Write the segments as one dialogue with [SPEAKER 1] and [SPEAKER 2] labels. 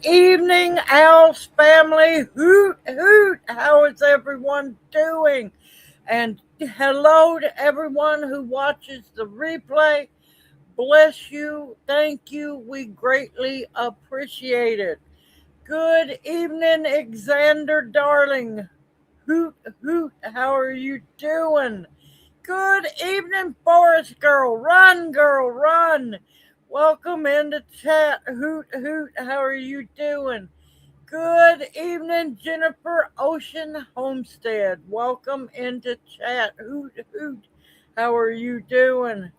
[SPEAKER 1] evening, OWLS family. Hoot, hoot. How is everyone doing? And hello to everyone who watches the replay. Bless you. Thank you. We greatly appreciate it. Good evening, Xander darling. Hoot, hoot. How are you doing? Good evening, Forest Girl. Run, girl, run. Welcome into chat. Hoot, hoot. How are you doing? Good evening, Jennifer Ocean Homestead. Welcome into chat. Hoot, hoot. How are you doing?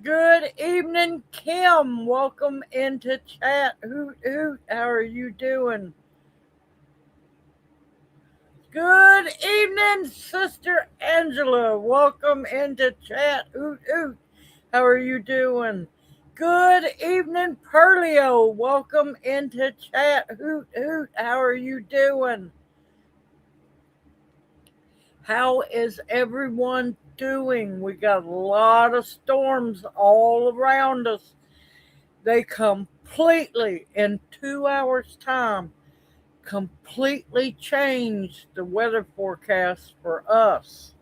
[SPEAKER 1] Good evening, Kim. Welcome into chat. Hoot, hoot. How are you doing? Good evening, Sister Angela. Welcome into chat. Hoot, hoot. How are you doing? Good evening, Perlio. Welcome into chat. Hoot, hoot. How are you doing? How is everyone doing? We got a lot of storms all around us. They completely, in 2 hours' time, completely changed the weather forecast for us.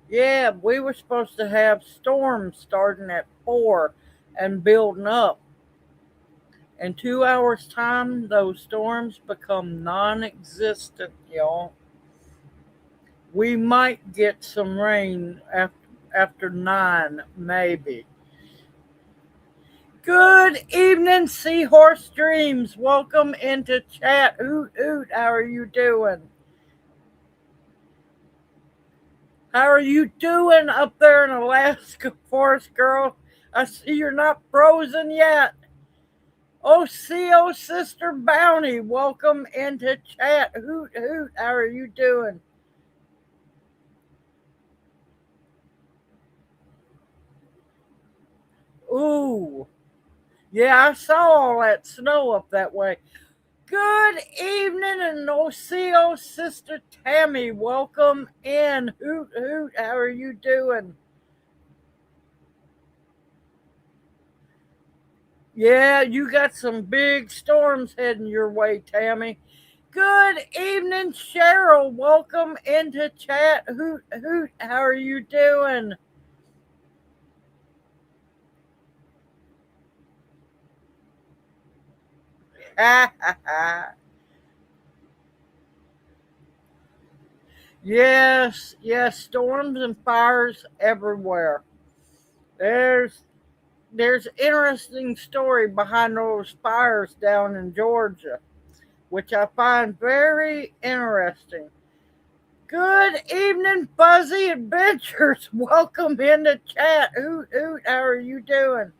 [SPEAKER 1] Yeah, we were supposed to have storms starting at 4 and building up. In 2 hours' time, those storms become non-existent, y'all. We might get some rain after 9, maybe. Good evening, Seahorse Dreams. Welcome into chat. Hoot, hoot. How are you doing? How are you doing up there in Alaska, Forest Girl? I see you're not frozen yet. OCO Sister Bounty, welcome into chat. Hoot, hoot. How are you doing? Ooh. Yeah, I saw all that snow up that way. Good evening, and OCO Sister Tammy, welcome in. Hoot, hoot. How are you doing? Yeah, you got some big storms heading your way, Tammy. Good evening, Cheryl. Welcome into chat. Hoot, hoot. How are you doing? Yes, yes, storms and fires everywhere. There's there's interesting story behind those fires down in Georgia, which I find very interesting. Good evening, Fuzzy Adventures. Welcome into chat. Hoot, hoot. How are you doing?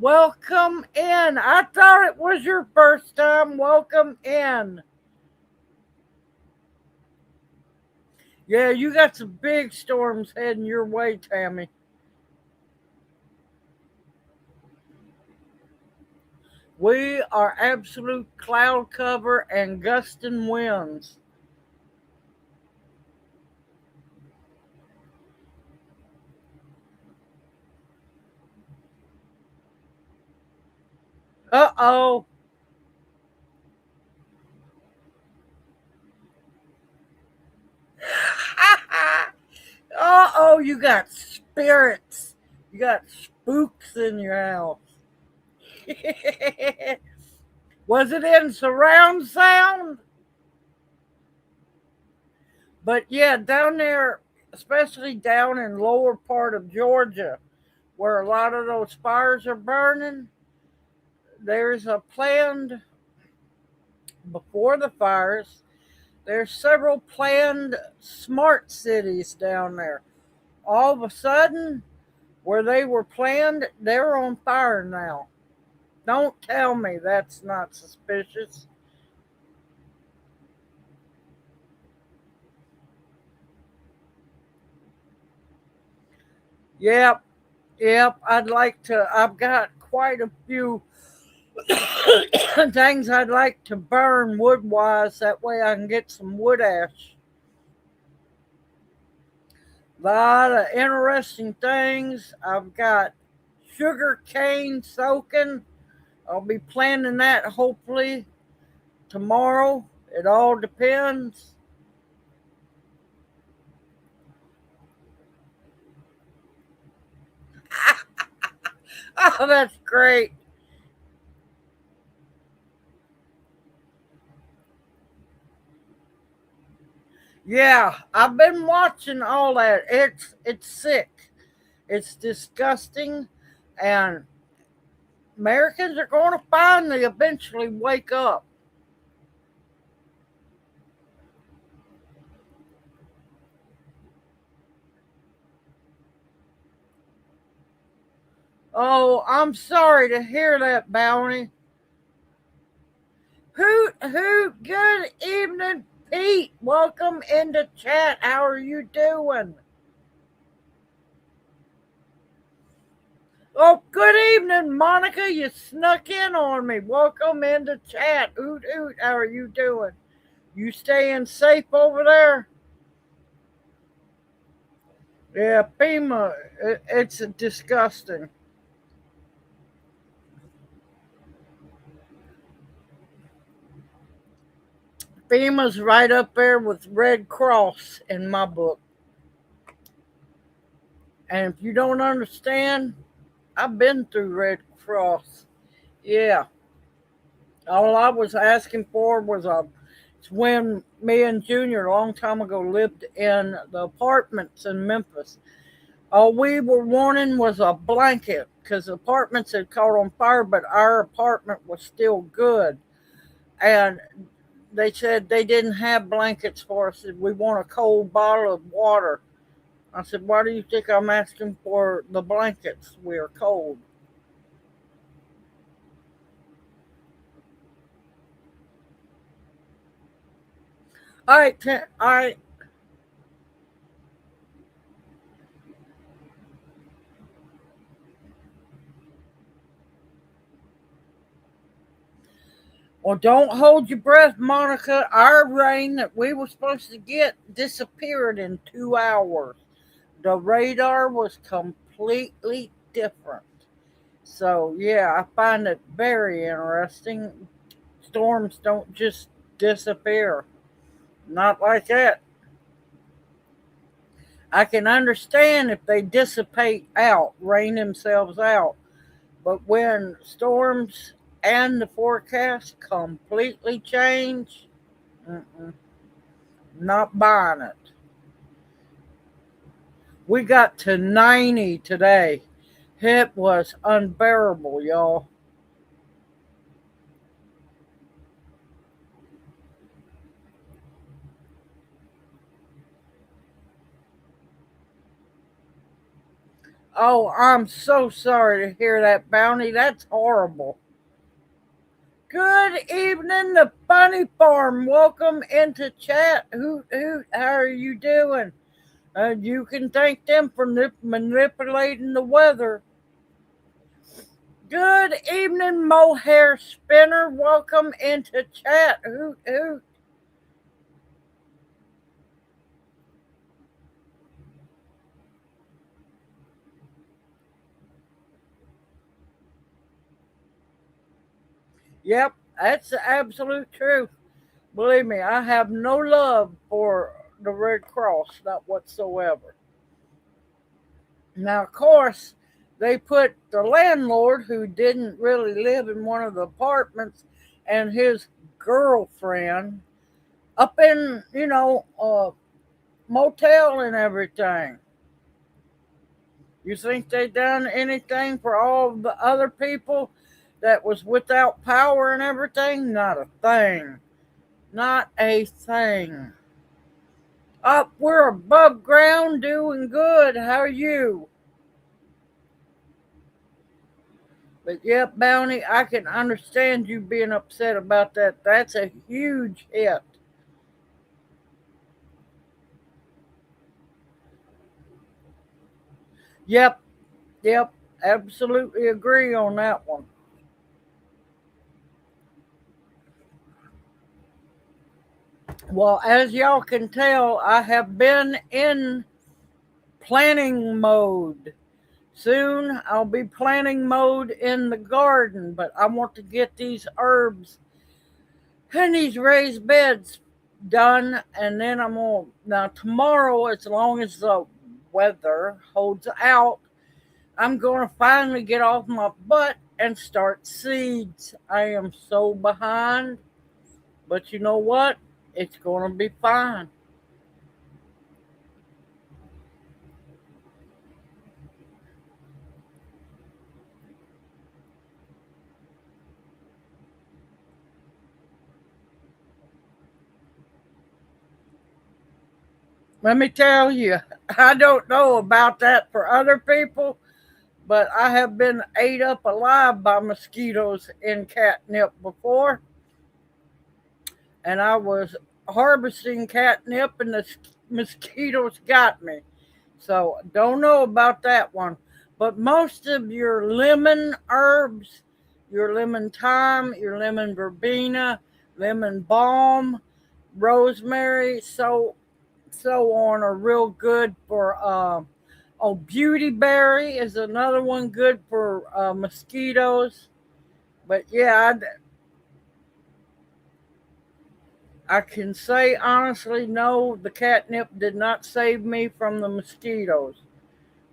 [SPEAKER 1] Welcome in. I thought it was your first time. Welcome in. Yeah, you got some big storms heading your way, Tammy. We are absolute cloud cover and gusting winds. Uh-oh. Uh-oh, you got spirits. You got spooks in your house. Was it in surround sound? But yeah, down there, especially down in lower part of Georgia, where a lot of those fires are burning, there's a planned, before the fires, there's several planned smart cities down there. All of a sudden, where they were planned, they're on fire now. Don't tell me that's not suspicious. Yep, yep. I've got quite a few things I'd like to burn wood wise. That way I can get some wood ash. A lot of interesting things. I've got sugar cane soaking. I'll be planning that hopefully tomorrow. It all depends. Oh, that's great. Yeah, I've been watching all that. It's sick. It's disgusting, and Americans are going to finally eventually wake up. Oh, I'm sorry to hear that, Bounty. Hoot, hoot, good evening, Pete. Welcome into chat. How are you doing? Oh, good evening, Monica. You snuck in on me. Welcome into chat. Hoot, hoot. How are you doing? You staying safe over there? Yeah, FEMA, it's disgusting. FEMA's right up there with Red Cross in my book. And if you don't understand, I've been through Red Cross. Yeah. All I was asking for was it's when me and Junior a long time ago lived in the apartments in Memphis. All we were wanting was a blanket because the apartments had caught on fire, but our apartment was still good. And they said they didn't have blankets for us. We want a cold bottle of water. I said, why do you think I'm asking for the blankets? We are cold. All right, all right. Well, don't hold your breath, Monica. Our rain that we were supposed to get disappeared in 2 hours. The radar was completely different. So, yeah, I find it very interesting. Storms don't just disappear. Not like that. I can understand if they dissipate out, rain themselves out. But when storms and the forecast completely change, mm-mm, not buying it. We got to 90 today. It was unbearable, y'all. Oh, I'm so sorry to hear that, Bounty. That's horrible. Good evening, the Funny Farm. Welcome into chat. Hoot, hoot. How are you doing? You can thank them for manipulating the weather. Good evening, Mohair Spinner. Welcome into chat. Hoot, hoot. Yep, that's the absolute truth. Believe me, I have no love for the Red Cross, not whatsoever. Now, of course, they put the landlord who didn't really live in one of the apartments and his girlfriend up in, a motel and everything. You think they done anything for all the other people that was without power and everything? Not a thing. Not a thing. Up, we're above ground doing good. How are you? But yep, Bounty, I can understand you being upset about that. That's a huge hit. Yep, yep, absolutely agree on that one. Well, as y'all can tell, I have been in planning mode. Soon I'll be planting mode in the garden, but I want to get these herbs and these raised beds done, and then I'm gonna now tomorrow, as long as the weather holds out, I'm gonna finally get off my butt and start seeds. I am so behind, but you know what? It's gonna be fine. Let me tell you, I don't know about that for other people, but I have been ate up alive by mosquitoes in catnip before, and I was harvesting catnip, and the mosquitoes got me. So don't know about that one. But most of your lemon herbs, your lemon thyme, your lemon verbena, lemon balm, rosemary, so on are real good for oh, beautyberry is another one good for mosquitoes. But yeah, I can say honestly, no, the catnip did not save me from the mosquitoes.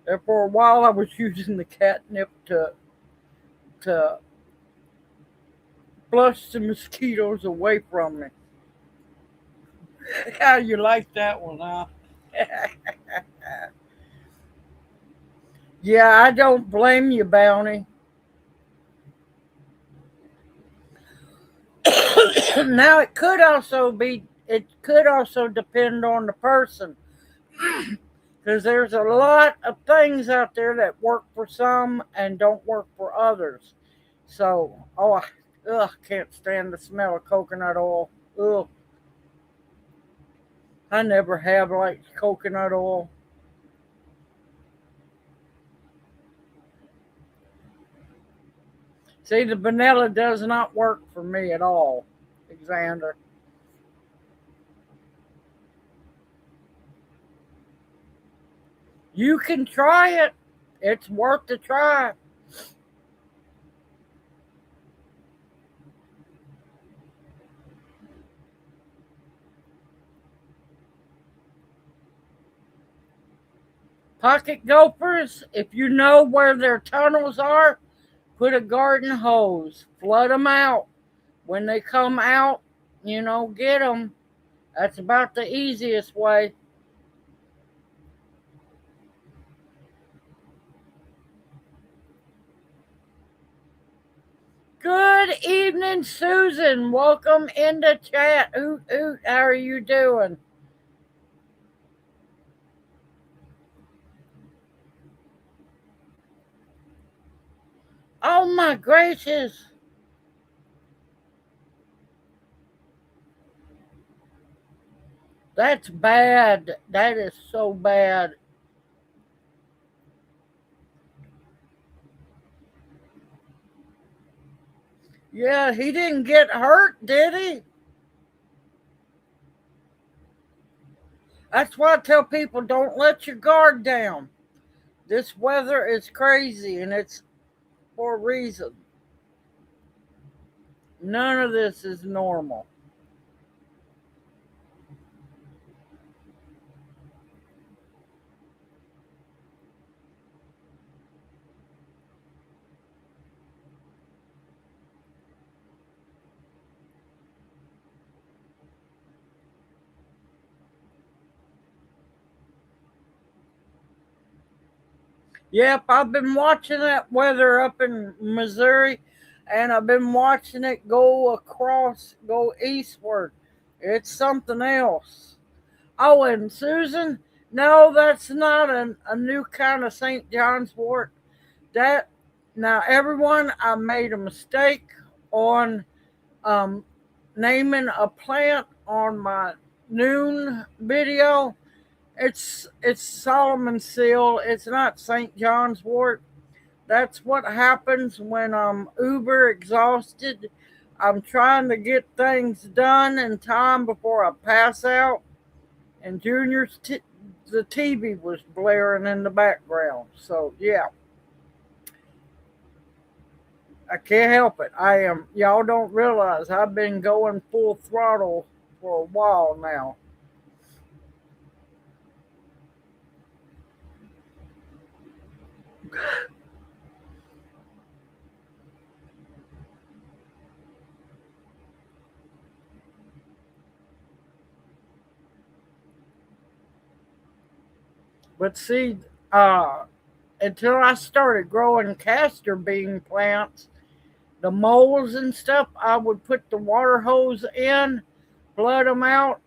[SPEAKER 1] There for a while, I was using the catnip to flush the mosquitoes away from me. How you like that one, huh? Yeah, I don't blame you, Bounty. Now it could also depend on the person, because there's a lot of things out there that work for some and don't work for others. So, can't stand the smell of coconut oil. Ugh, I never have liked coconut oil. See, the vanilla does not work for me at all, Alexander. You can try it. It's worth the try. Pocket gophers, if you know where their tunnels are, put a garden hose, flood them out. When they come out, get them. That's about the easiest way. Good evening, Susan. Welcome into chat. Oot, oot. How are you doing? Oh, my gracious. That's bad. That is so bad. Yeah, he didn't get hurt, did he? That's why I tell people, don't let your guard down. This weather is crazy, and it's for a reason. None of this is normal. Yep, I've been watching that weather up in Missouri, and I've been watching it go eastward. It's something else. Oh, and Susan, no, that's not a new kind of St. John's wort. That Now, everyone, I made a mistake on um, naming a plant on my noon video. It's Solomon seal. It's not St. John's wort. That's what happens when I'm uber exhausted. I'm trying to get things done in time before I pass out. And the TV was blaring in the background. So yeah. I can't help it. I am. Y'all don't realize I've been going full throttle for a while now. But see, uh, until I started growing castor bean plants, the moles and stuff, I would put the water hose in, flood them out,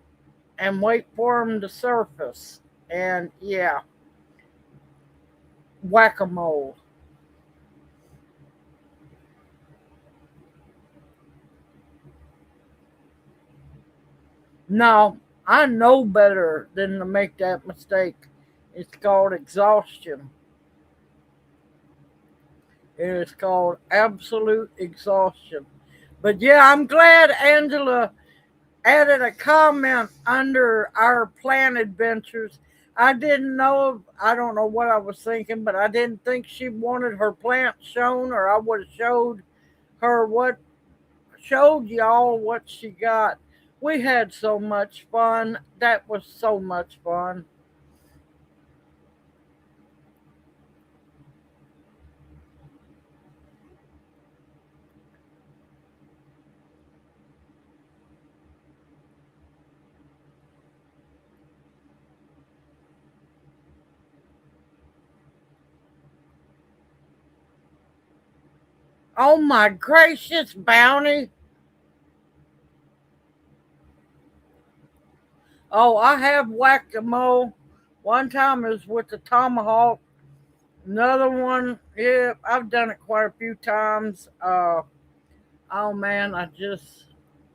[SPEAKER 1] and wait for them to surface. And yeah, whack a mole. No, I know better than to make that mistake. It's called exhaustion. It is called absolute exhaustion. But yeah, I'm glad Angela added a comment under our plant adventures. I didn't know, I don't know what I was thinking, but I didn't think she wanted her plant shown, or I would have her what, showed y'all what she got. We had so much fun. That was so much fun. Oh my gracious, Bounty. Oh, I have whacked a mole. One time it was with the tomahawk. Another one, yeah, I've done it quite a few times. Oh man,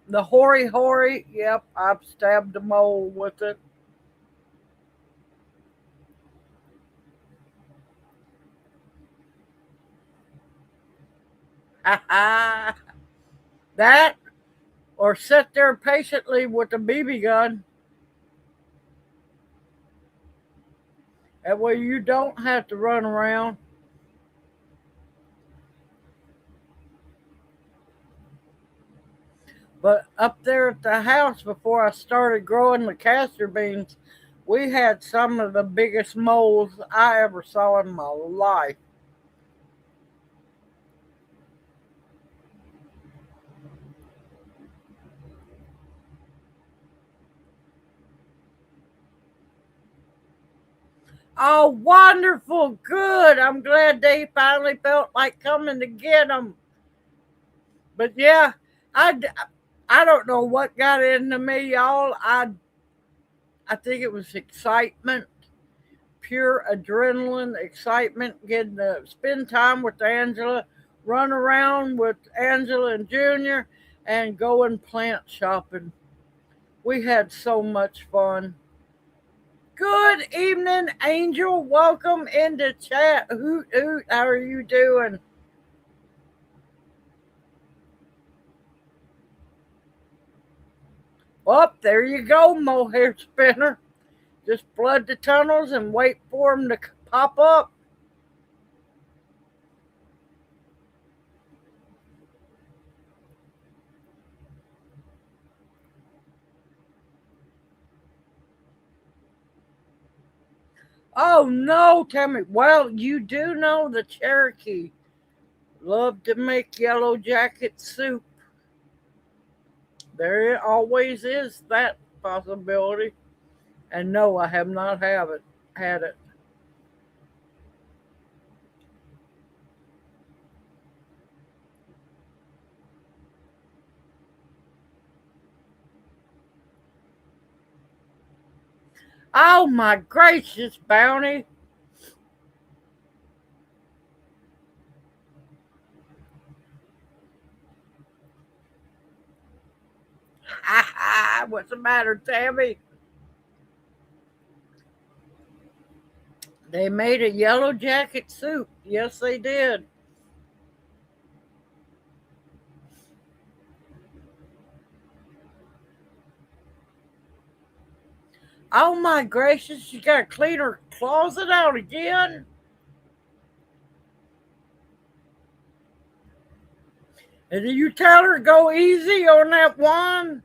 [SPEAKER 1] the hoary hoary. Yep, I've stabbed a mole with it. That, or sit there patiently with a BB gun. That way you don't have to run around. But up there at the house before I started growing the castor beans, we had some of the biggest moles I ever saw in my life. Oh, wonderful. Good. I'm glad they finally felt like coming to get them. But yeah, I, I don't know what got into me, y'all. I think it was excitement, pure adrenaline, excitement, getting to spend time with Angela, run around with Angela and Junior, and going plant shopping. We had so much fun. Good evening, Angel. Welcome into chat. Hoot hoot. How are you doing? Well, there you go, mohair spinner. Just flood the tunnels and wait for them to pop up. Oh no, Tammy. Well, you do know the Cherokee love to make yellow jacket soup. There always is that possibility. And no, I have not have it had it. Oh my gracious, Bounty. What's the matter, Tammy? They made a yellow jacket soup. Yes, they did. Oh my gracious, you gotta clean her closet out again? And did you tell her go easy on that one?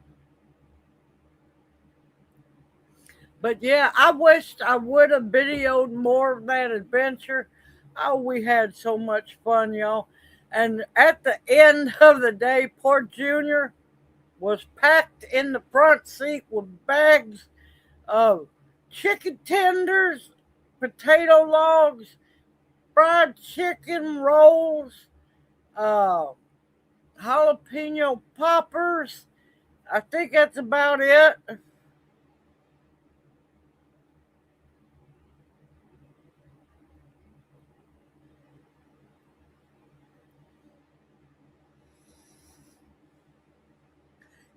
[SPEAKER 1] But yeah, I wished I would have videoed more of that adventure. Oh, we had so much fun, y'all. And at the end of the day, poor Junior was packed in the front seat with bags of chicken tenders, potato logs, fried chicken rolls, uh, jalapeno poppers. I think that's about it.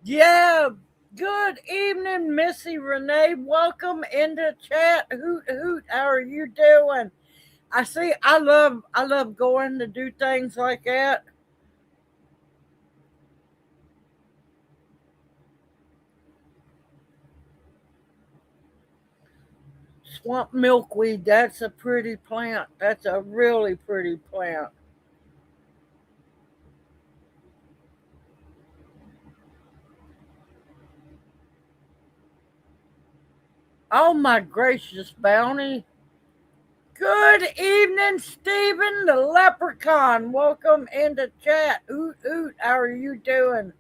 [SPEAKER 1] Yeah. Good evening, Missy Renee. Welcome into chat. Hoot hoot. How are you doing? I see. I love going to do things like that. Swamp milkweed. That's a pretty plant. That's a really pretty plant. Oh my gracious, Bounty. Good evening, Stephen the Leprechaun. Welcome into chat. Oot oot. How are you doing?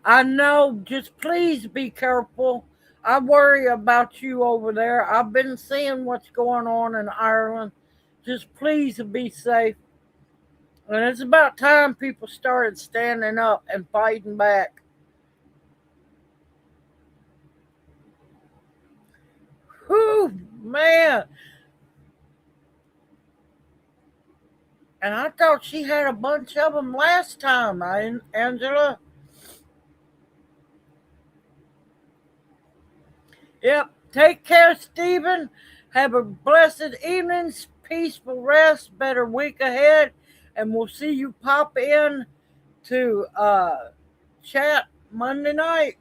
[SPEAKER 1] I know. Just please be careful. I worry about you over there. I've been seeing what's going on in Ireland. Just please be safe. And it's about time people started standing up and fighting back. Whew, man. And I thought she had a bunch of them last time, Angela. Yep. Take care, Stephen. Have a blessed evening, peaceful rest, better week ahead, and we'll see you pop in to chat Monday night.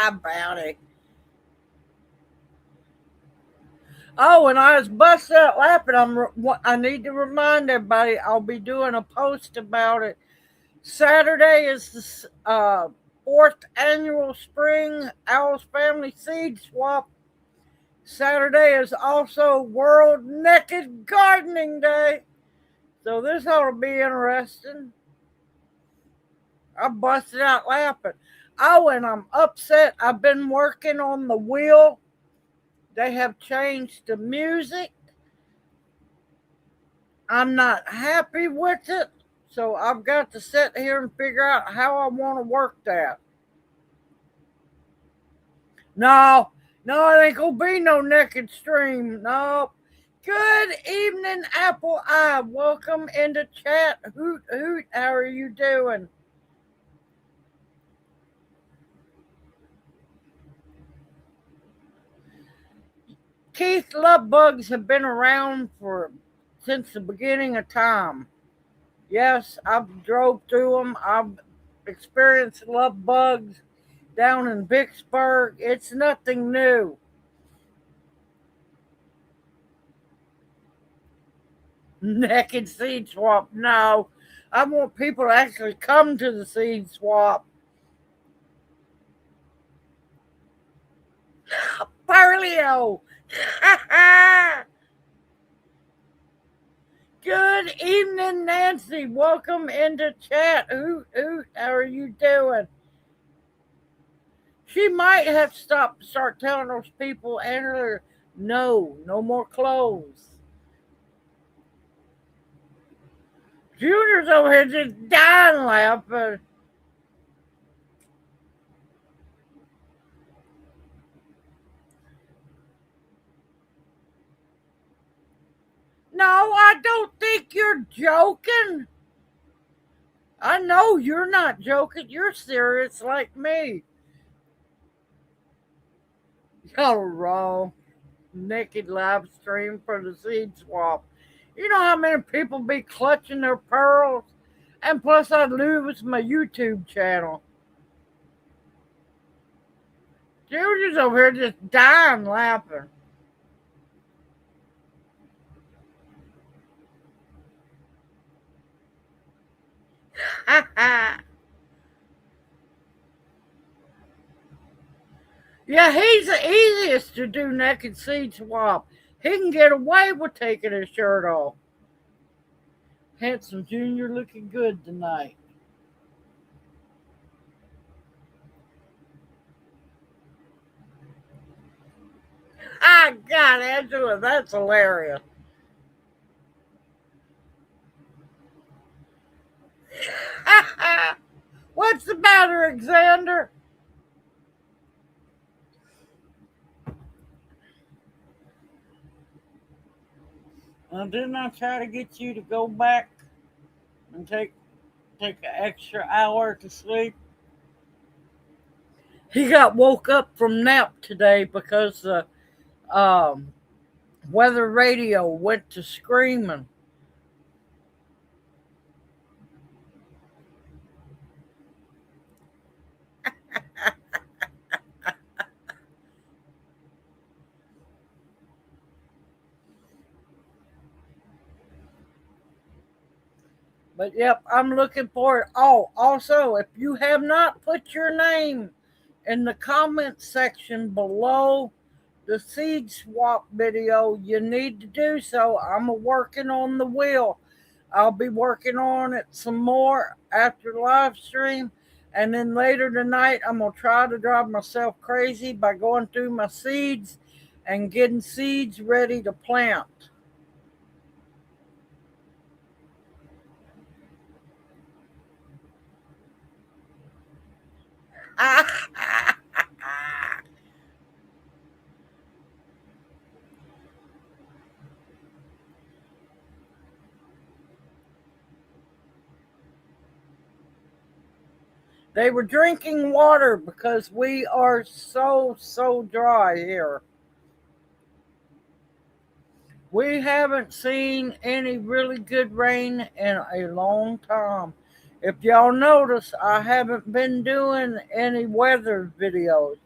[SPEAKER 1] About it. Oh, and I was busted out laughing. I need to remind everybody I'll be doing a post about it. Saturday is the fourth annual spring OWLS family seed swap. Saturday is also World Naked Gardening Day. So this ought to be interesting. I busted out laughing. Oh, and I'm upset. I've been working on the wheel. They have changed the music. I'm not happy with it. So I've got to sit here and figure out how I want to work that. No, no, it ain't gonna be no naked stream. No. Good evening, Apple Eye. Welcome into chat. Hoot hoot. How are you doing? Keith, love bugs have been around for since the beginning of time. Yes, I've drove through them. I've experienced love bugs down in Vicksburg. It's nothing new. Naked seed swap. No, I want people to actually come to the seed swap. Parlio. Good evening, Nancy. Welcome into chat. Hoot hoot. How are you doing? She might have stopped start telling those people and her no, no more clothes. Junior's over here just dying laughing. No, I don't think you're joking. I know you're not joking. You're serious like me. Y'all wrong. Naked live stream for the seed swap. You know how many people be clutching their pearls? And plus, I'd lose my YouTube channel. Junior's over here just dying laughing. Yeah, he's the easiest to do naked seed swap. He can get away with taking his shirt off. Handsome Junior looking good tonight. Ah, God, Angela, that's hilarious. What's the matter, Xander? Didn't I try to get you to go back and take an extra hour to sleep? He got woke up from nap today because the um, weather radio went to screaming. But yep, I'm looking for it. Oh, also, if you have not put your name in the comment section below the seed swap video, you need to do so. I'm working on the wheel. I'll be working on it some more after the live stream. And then later tonight, I'm going to try to drive myself crazy by going through my seeds and getting seeds ready to plant. They were drinking water because we are so dry here. We haven't seen any really good rain in a long time. If y'all notice, I haven't been doing any weather videos.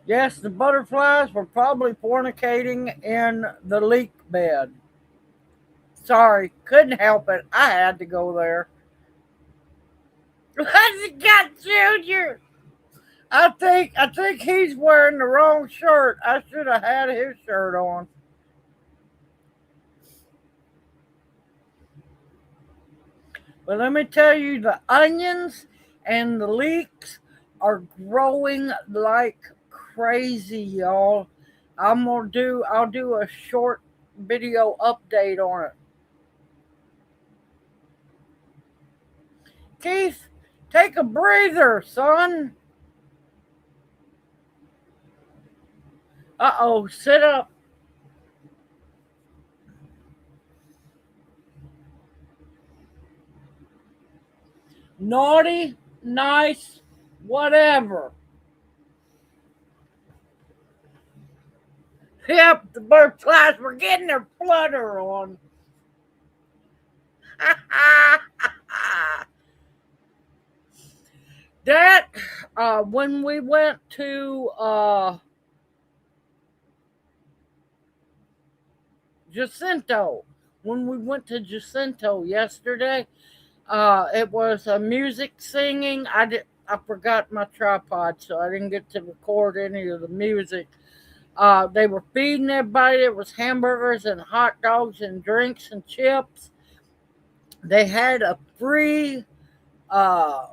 [SPEAKER 1] Yes, the butterflies were probably fornicating in the leek bed. Sorry, couldn't help it. I had to go there. What's got Junior? I think he's wearing the wrong shirt. I should have had his shirt on. But let me tell you, the onions and the leeks are growing like crazy, y'all. I'll do a short video update on it. Keith, take a breather, son. Uh-oh, sit up. Naughty, nice, whatever. Yep, the butterflies were getting their flutter on. That when we went to Jacinto, when we went to Jacinto yesterday, it was a music singing. I forgot my tripod, so I didn't get to record any of the music. They were feeding everybody. It was hamburgers and hot dogs and drinks and chips. They had a free uh,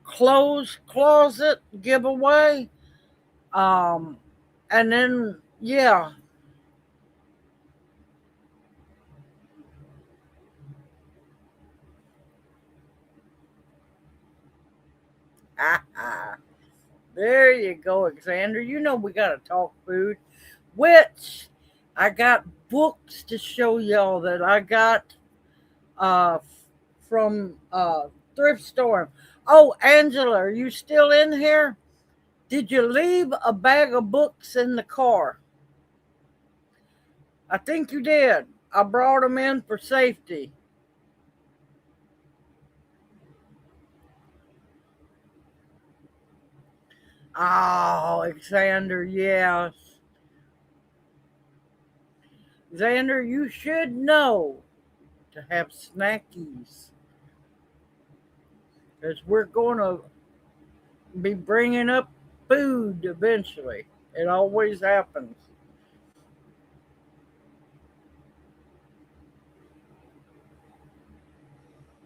[SPEAKER 1] clothes closet giveaway. Um, and then, yeah. There you go, Alexander. You know we got to talk food. Which I got books to show y'all that I got uh, from thrift store. Oh, Angela, are you still in here? Did you leave a bag of books in the car? I think you did. I brought them in for safety. Oh, Xander, yes. Xander, you should know to have snackies. Because we're going to be bringing up food eventually. It always happens.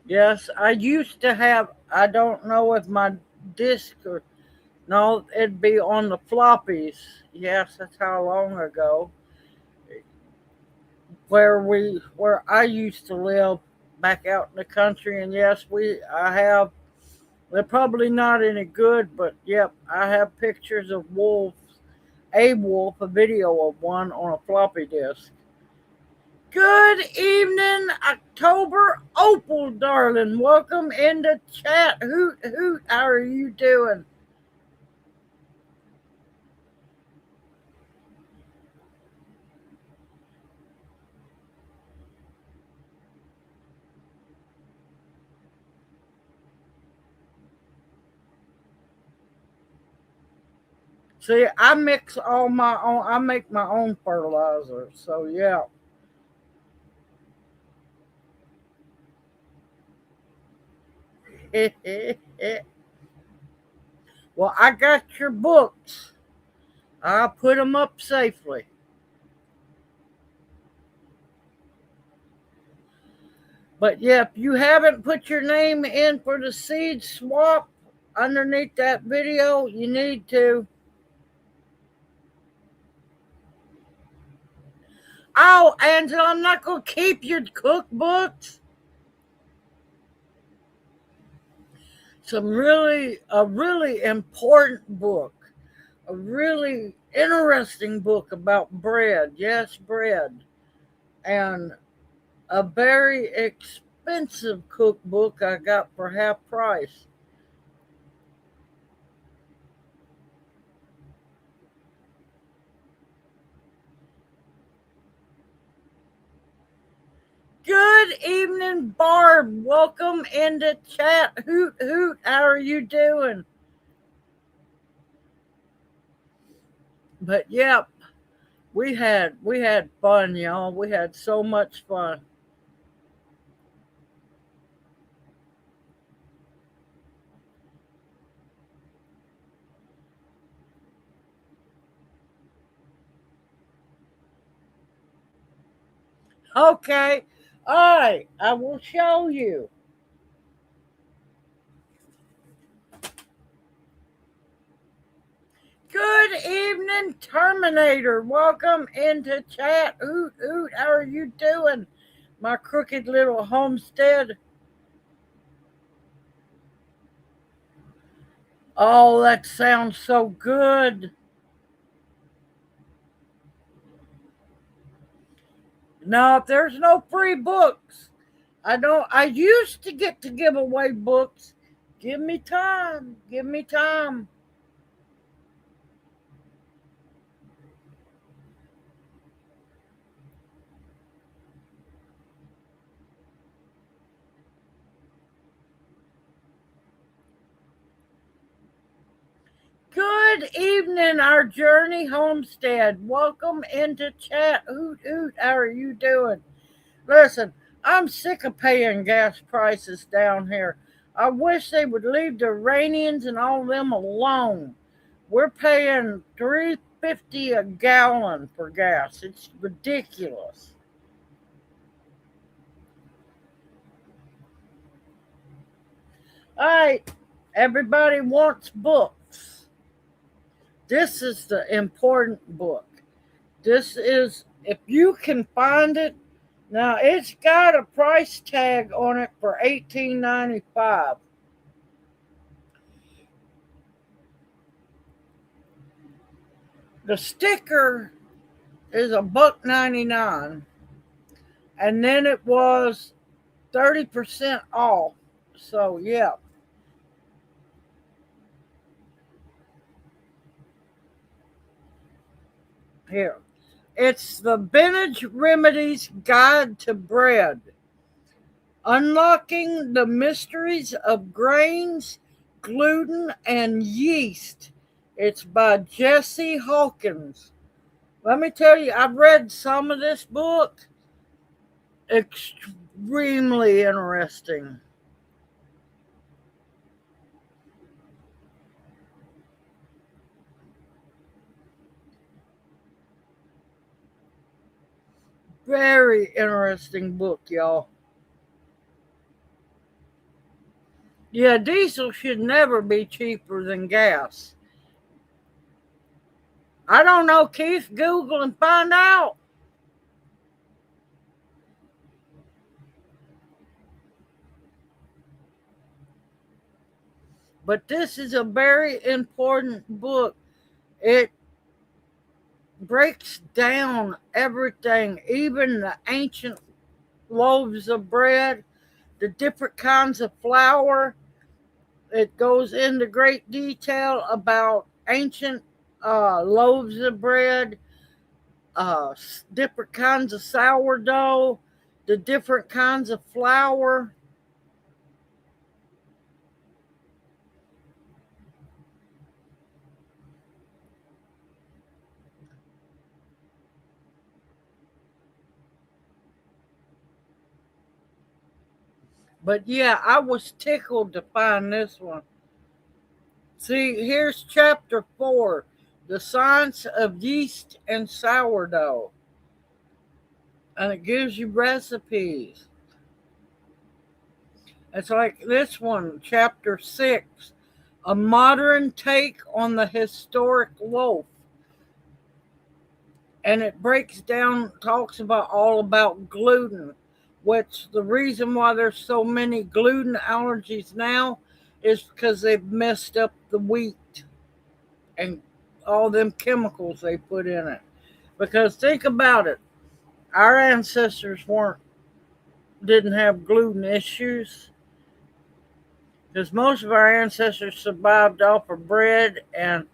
[SPEAKER 1] Yes, I used to have, I don't know if my disc or, no, it'd be on the floppies. Yes, that's how long ago. Where I used to live back out in the country, and yes, I have. They're probably not any good, but yep, I have pictures of wolves. A wolf, a video of one on a floppy disk. Good evening, October Opal, darling. Welcome in the chat. Hoot, hoot, how are you doing? See, I mix all my own, I make my own fertilizer. So, yeah. Well, I got your books. I'll put them up safely. But yeah, if you haven't put your name in for the seed swap underneath that video, you need to. Oh, Angela, I'm not going to keep your cookbooks. A really important book, a really interesting book about bread. Yes, bread. And a very expensive cookbook I got for half price. Good evening, Barb. Welcome into chat. Hoot hoot. How are you doing? But yep, we had fun, y'all. We had so much fun. Okay. All right. I will show you. Good evening, Terminator. Welcome into chat. Hoot hoot. How are you doing? My crooked little homestead. Oh, that sounds so good. Now, if there's no free books, I don't. I used to get to give away books. Give me time. Give me time. Good evening, our journey homestead. Welcome into chat. Hoot hoot. How are you doing? Listen, I'm sick of paying gas prices down here. I wish they would leave the Iranians and all them alone. We're paying $3.50 a gallon for gas. It's ridiculous. All right, everybody wants books. This is the important book. This is, if you can find it, now it's got a price tag on it for $18.95. The sticker is $1.99, and then it was 30% off. So yeah, here. It's the Vintage Remedies Guide to Bread. Unlocking the mysteries of grains, gluten, and yeast It's by Jesse Hawkins. Let me tell you, I've read some of this book. Extremely interesting. Very interesting book, y'all. Yeah, diesel should never be cheaper than gas. I don't know, Keith. Google and find out. But this is a very important book. It breaks down everything, even the ancient loaves of bread, the different kinds of flour. It goes into great detail about ancient loaves of bread, different kinds of sourdough, the different kinds of flour. But yeah, I was tickled to find this one. See, here's chapter 4, The Science of Yeast and Sourdough. And it gives you recipes. It's like this one, chapter 6, A Modern Take on the Historic Loaf. And it breaks down, talks about all about gluten, which the reason why there's so many gluten allergies now is because they've messed up the wheat and all them chemicals they put in it. Because think about it, our ancestors didn't have gluten issues because most of our ancestors survived off of bread and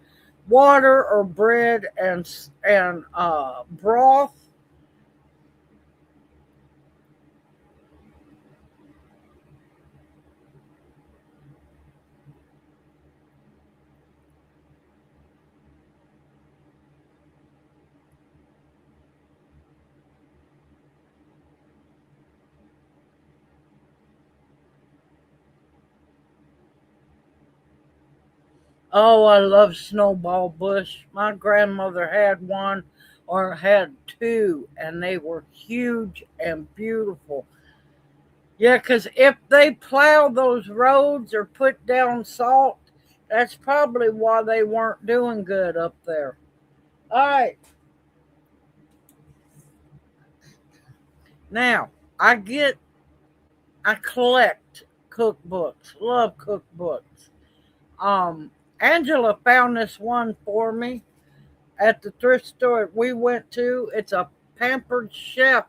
[SPEAKER 1] water or bread and broth. Oh, I love snowball bush. My grandmother had one or had two, and they were huge and beautiful. Yeah, because if they plow those roads or put down salt, that's probably why they weren't doing good up there. All right, now I collect cookbooks, love cookbooks. Um, Angela found this one for me at the thrift store we went to. It's a Pampered Chef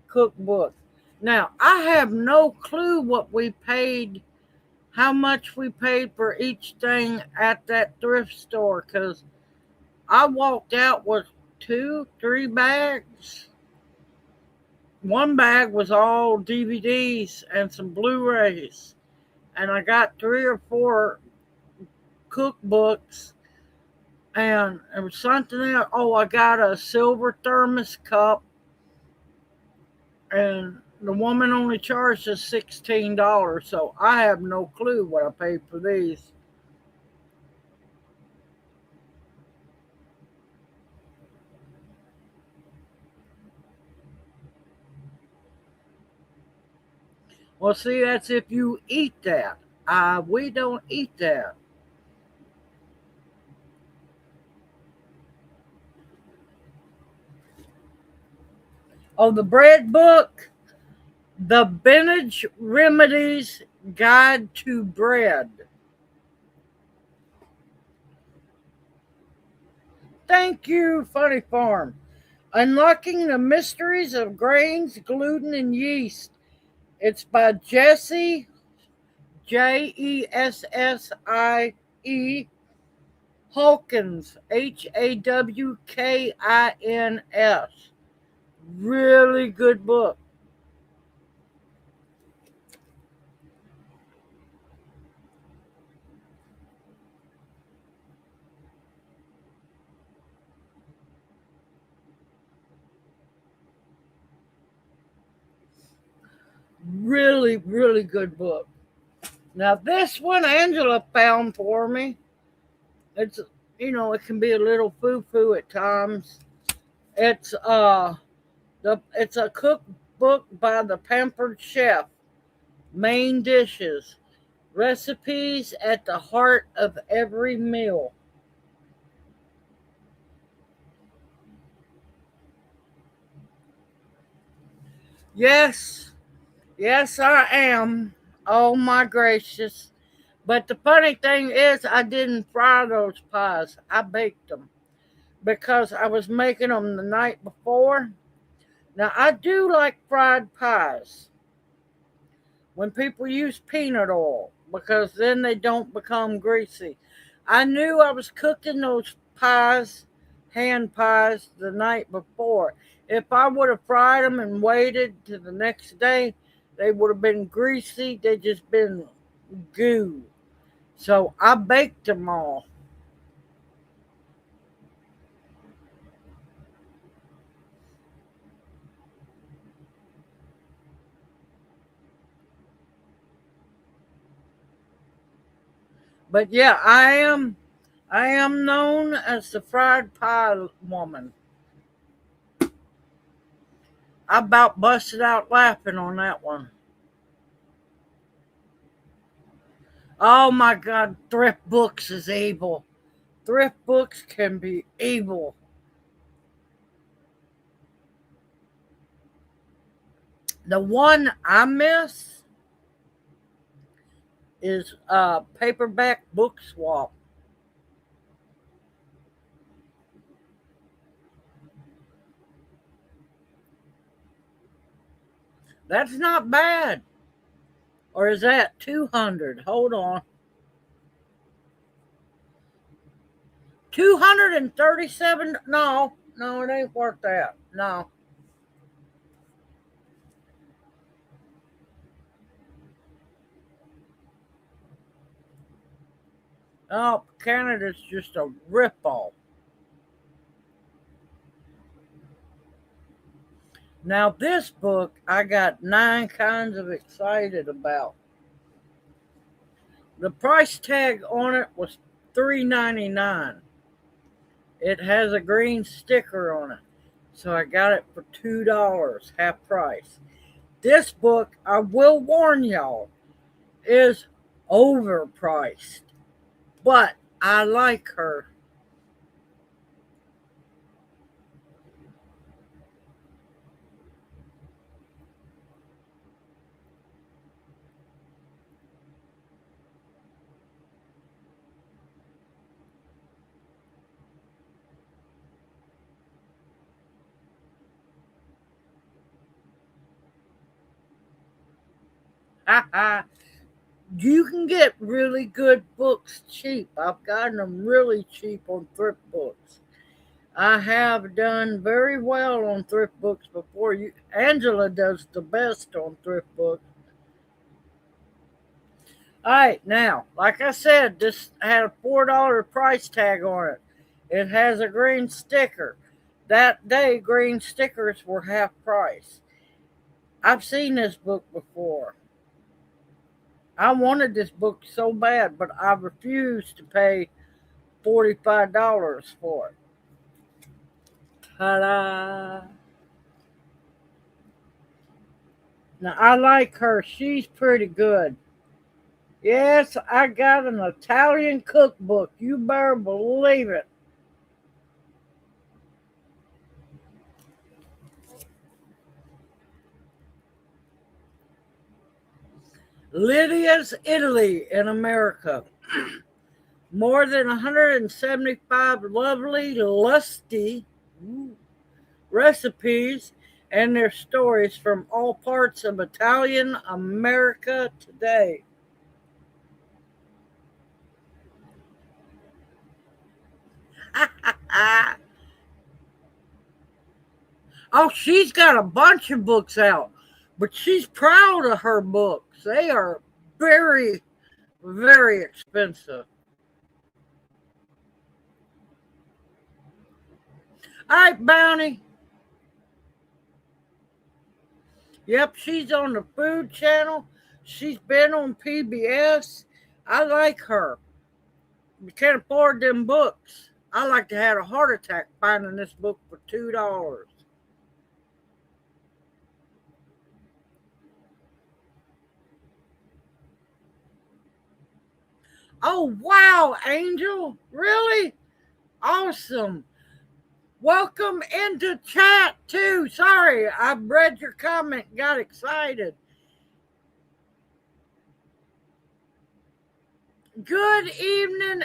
[SPEAKER 1] cookbook. Now, I have no clue what we paid, how much we paid for each thing at that thrift store because I walked out with two, three bags. One bag was all DVDs and some Blu rays, and I got three or four cookbooks, and it was something else. Oh, I got a silver thermos cup, and the woman only charged us $16, so I have no clue what I paid for these. Well, see, that's if you eat that. We don't eat that. Oh, the bread book, The Vintage Remedies Guide to Bread. Thank you, Funny Farm. Unlocking the Mysteries of Grains, Gluten, and Yeast. It's by Jesse, Jessie, Hawkins, Hawkins. Really good book. Really, really good book. Now, this one Angela found for me. It's, it can be a little foo-foo at times. It's it's a cookbook by the Pampered Chef. Main dishes, recipes at the heart of every meal. Yes, yes, I am. Oh my gracious. But the funny thing is, I didn't fry those pies. I baked them because I was making them the night before. Now, I do like fried pies when people use peanut oil because then they don't become greasy. I knew I was cooking those pies, hand pies, the night before. If I would have fried them and waited to the next day, they would have been greasy. They just been goo. So I baked them all. But yeah, I am known as the fried pie woman. I about busted out laughing on that one. Oh my God, thrift books is evil. Thrift books can be evil. The one I miss is paperback book swap. That's not bad. Or is that 200? Hold on. 237? No, no, it ain't worth that. No. Oh, Canada's just a ripoff. Now, this book I got nine kinds of excited about. The price tag on it was $3.99. It has a green sticker on it. So I got it for $2, half price. This book, I will warn y'all, is overpriced. But I like her. You can get really good books cheap. I've gotten them really cheap on thrift books. I have done very well on thrift books before. You, Angela does the best on thrift books. All right, now, like I said, this had a $4 price tag on it. It has a green sticker. That day, green stickers were half price. I've seen this book before. I wanted this book so bad, but I refused to pay $45 for it. Ta-da! Now I like her. She's pretty good. Yes, I got an Italian cookbook. You better believe it. Lydia's Italy in America. More than 175 lovely, lusty recipes and their stories from all parts of Italian America today. Oh, she's got a bunch of books out, but she's proud of her books. They are very, very expensive. All right, Bounty. Yep, she's on the Food Channel. She's been on PBS. I like her. You can't afford them books. I like to have a heart attack finding this book for $2. Oh, wow, Angel. Really? Awesome. Welcome into chat, too. Sorry, I read your comment, got excited. Good evening,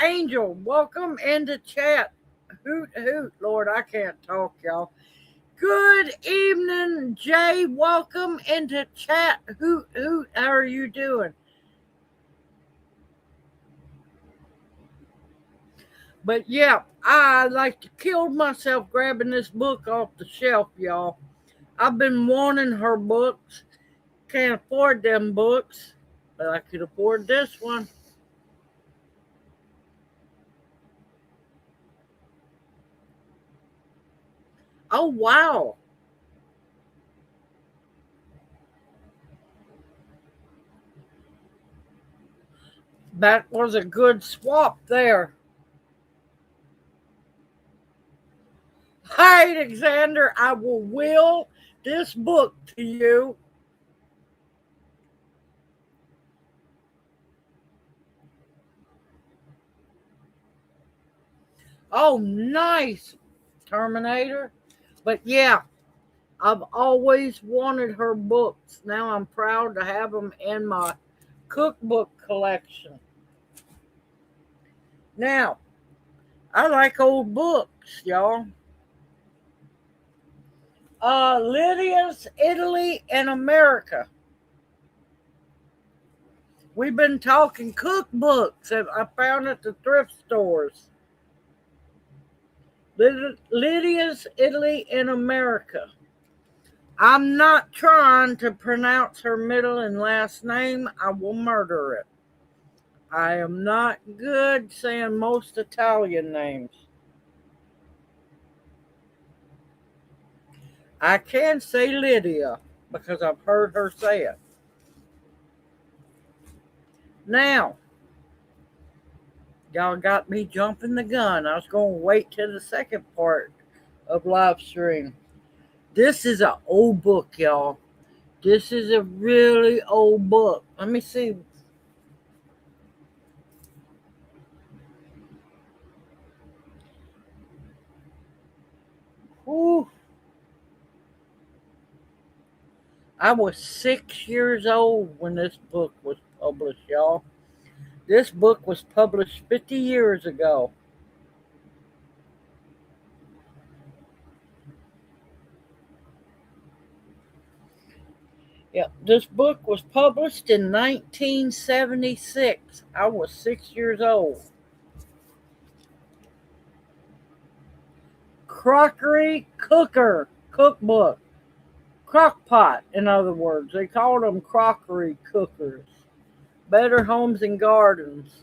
[SPEAKER 1] Angel. Welcome into chat. Hoot, hoot. Lord, I can't talk, y'all. Good evening, Jay. Welcome into chat. Hoot, hoot. How are you doing? But yeah, I like to kill myself grabbing this book off the shelf, y'all. I've been wanting her books. Can't afford them books, but I could afford this one. Oh, wow. That was a good swap there. Hi, Alexander. I will this book to you. Oh, nice, Terminator. But yeah, I've always wanted her books. Now I'm proud to have them in my cookbook collection. Now, I like old books, y'all. Lydia's Italy and America. We've been talking cookbooks that I found at the thrift stores. Lydia's Italy in America. I'm not trying to pronounce her middle and last name. I will murder it. I am not good saying most Italian names. I can say Lydia because I've heard her say it. Now, y'all got me jumping the gun. I was going to wait till the second part of live stream. This is an old book, y'all. This is a really old book. Let me see. Ooh. I was 6 years old when this book was published, y'all. This book was published 50 years ago. Yeah, this book was published in 1976. I was 6 years old. Crockery Cooker Cookbook. Crockpot, in other words. They called them crockery cookers. Better Homes and Gardens.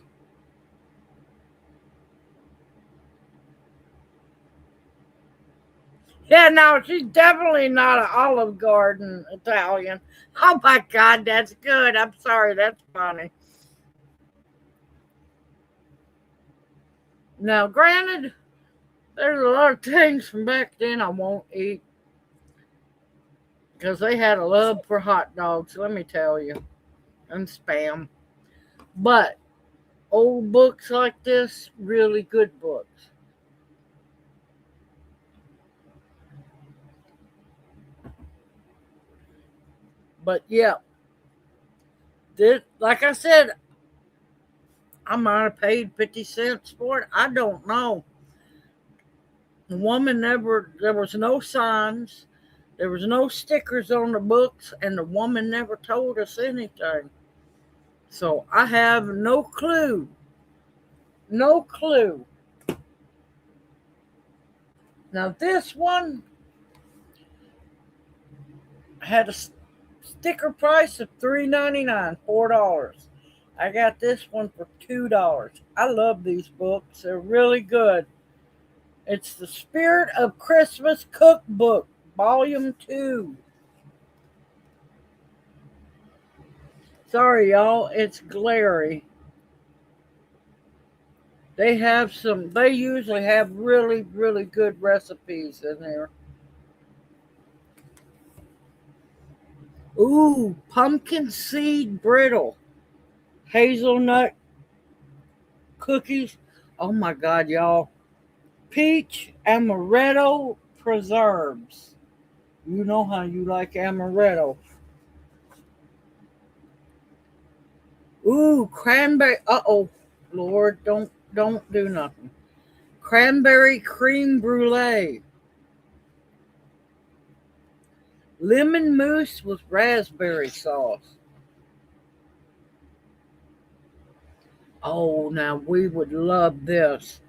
[SPEAKER 1] Yeah, no, she's definitely not an Olive Garden Italian. Oh my God, that's good. I'm sorry, that's funny. Now, granted, there's a lot of things from back then I won't eat because they had a love for hot dogs, let me tell you, and spam. But old books like this, really good books. But yeah, this, like I said, I might have paid 50 cents for it. I don't know. The woman never, there was no signs, there was no stickers on the books, and the woman never told us anything. So I have no clue. No clue. Now, this one had a sticker price of $3.99, $4. I got this one for $2. I love these books, they're really good. It's the Spirit of Christmas Cookbook, Volume 2. Sorry, y'all, it's glary. They usually have really, really good recipes in there. Ooh, pumpkin seed brittle, hazelnut cookies. Oh my God, y'all. Peach amaretto preserves. You know how you like amaretto. Ooh, cranberry. Uh-oh. Lord, don't do nothing. Cranberry cream brulee. Lemon mousse with raspberry sauce. Oh, now we would love this.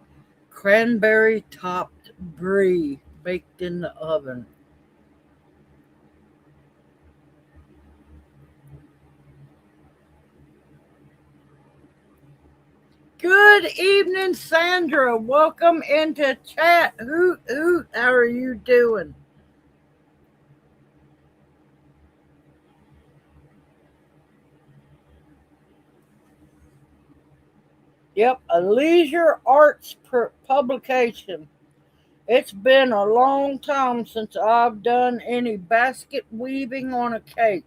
[SPEAKER 1] Cranberry topped brie baked in the oven. Good evening, Sandra. Welcome into chat. Hoot, hoot. How are you doing? Yep, a leisure arts publication. It's been a long time since I've done any basket weaving on a cake.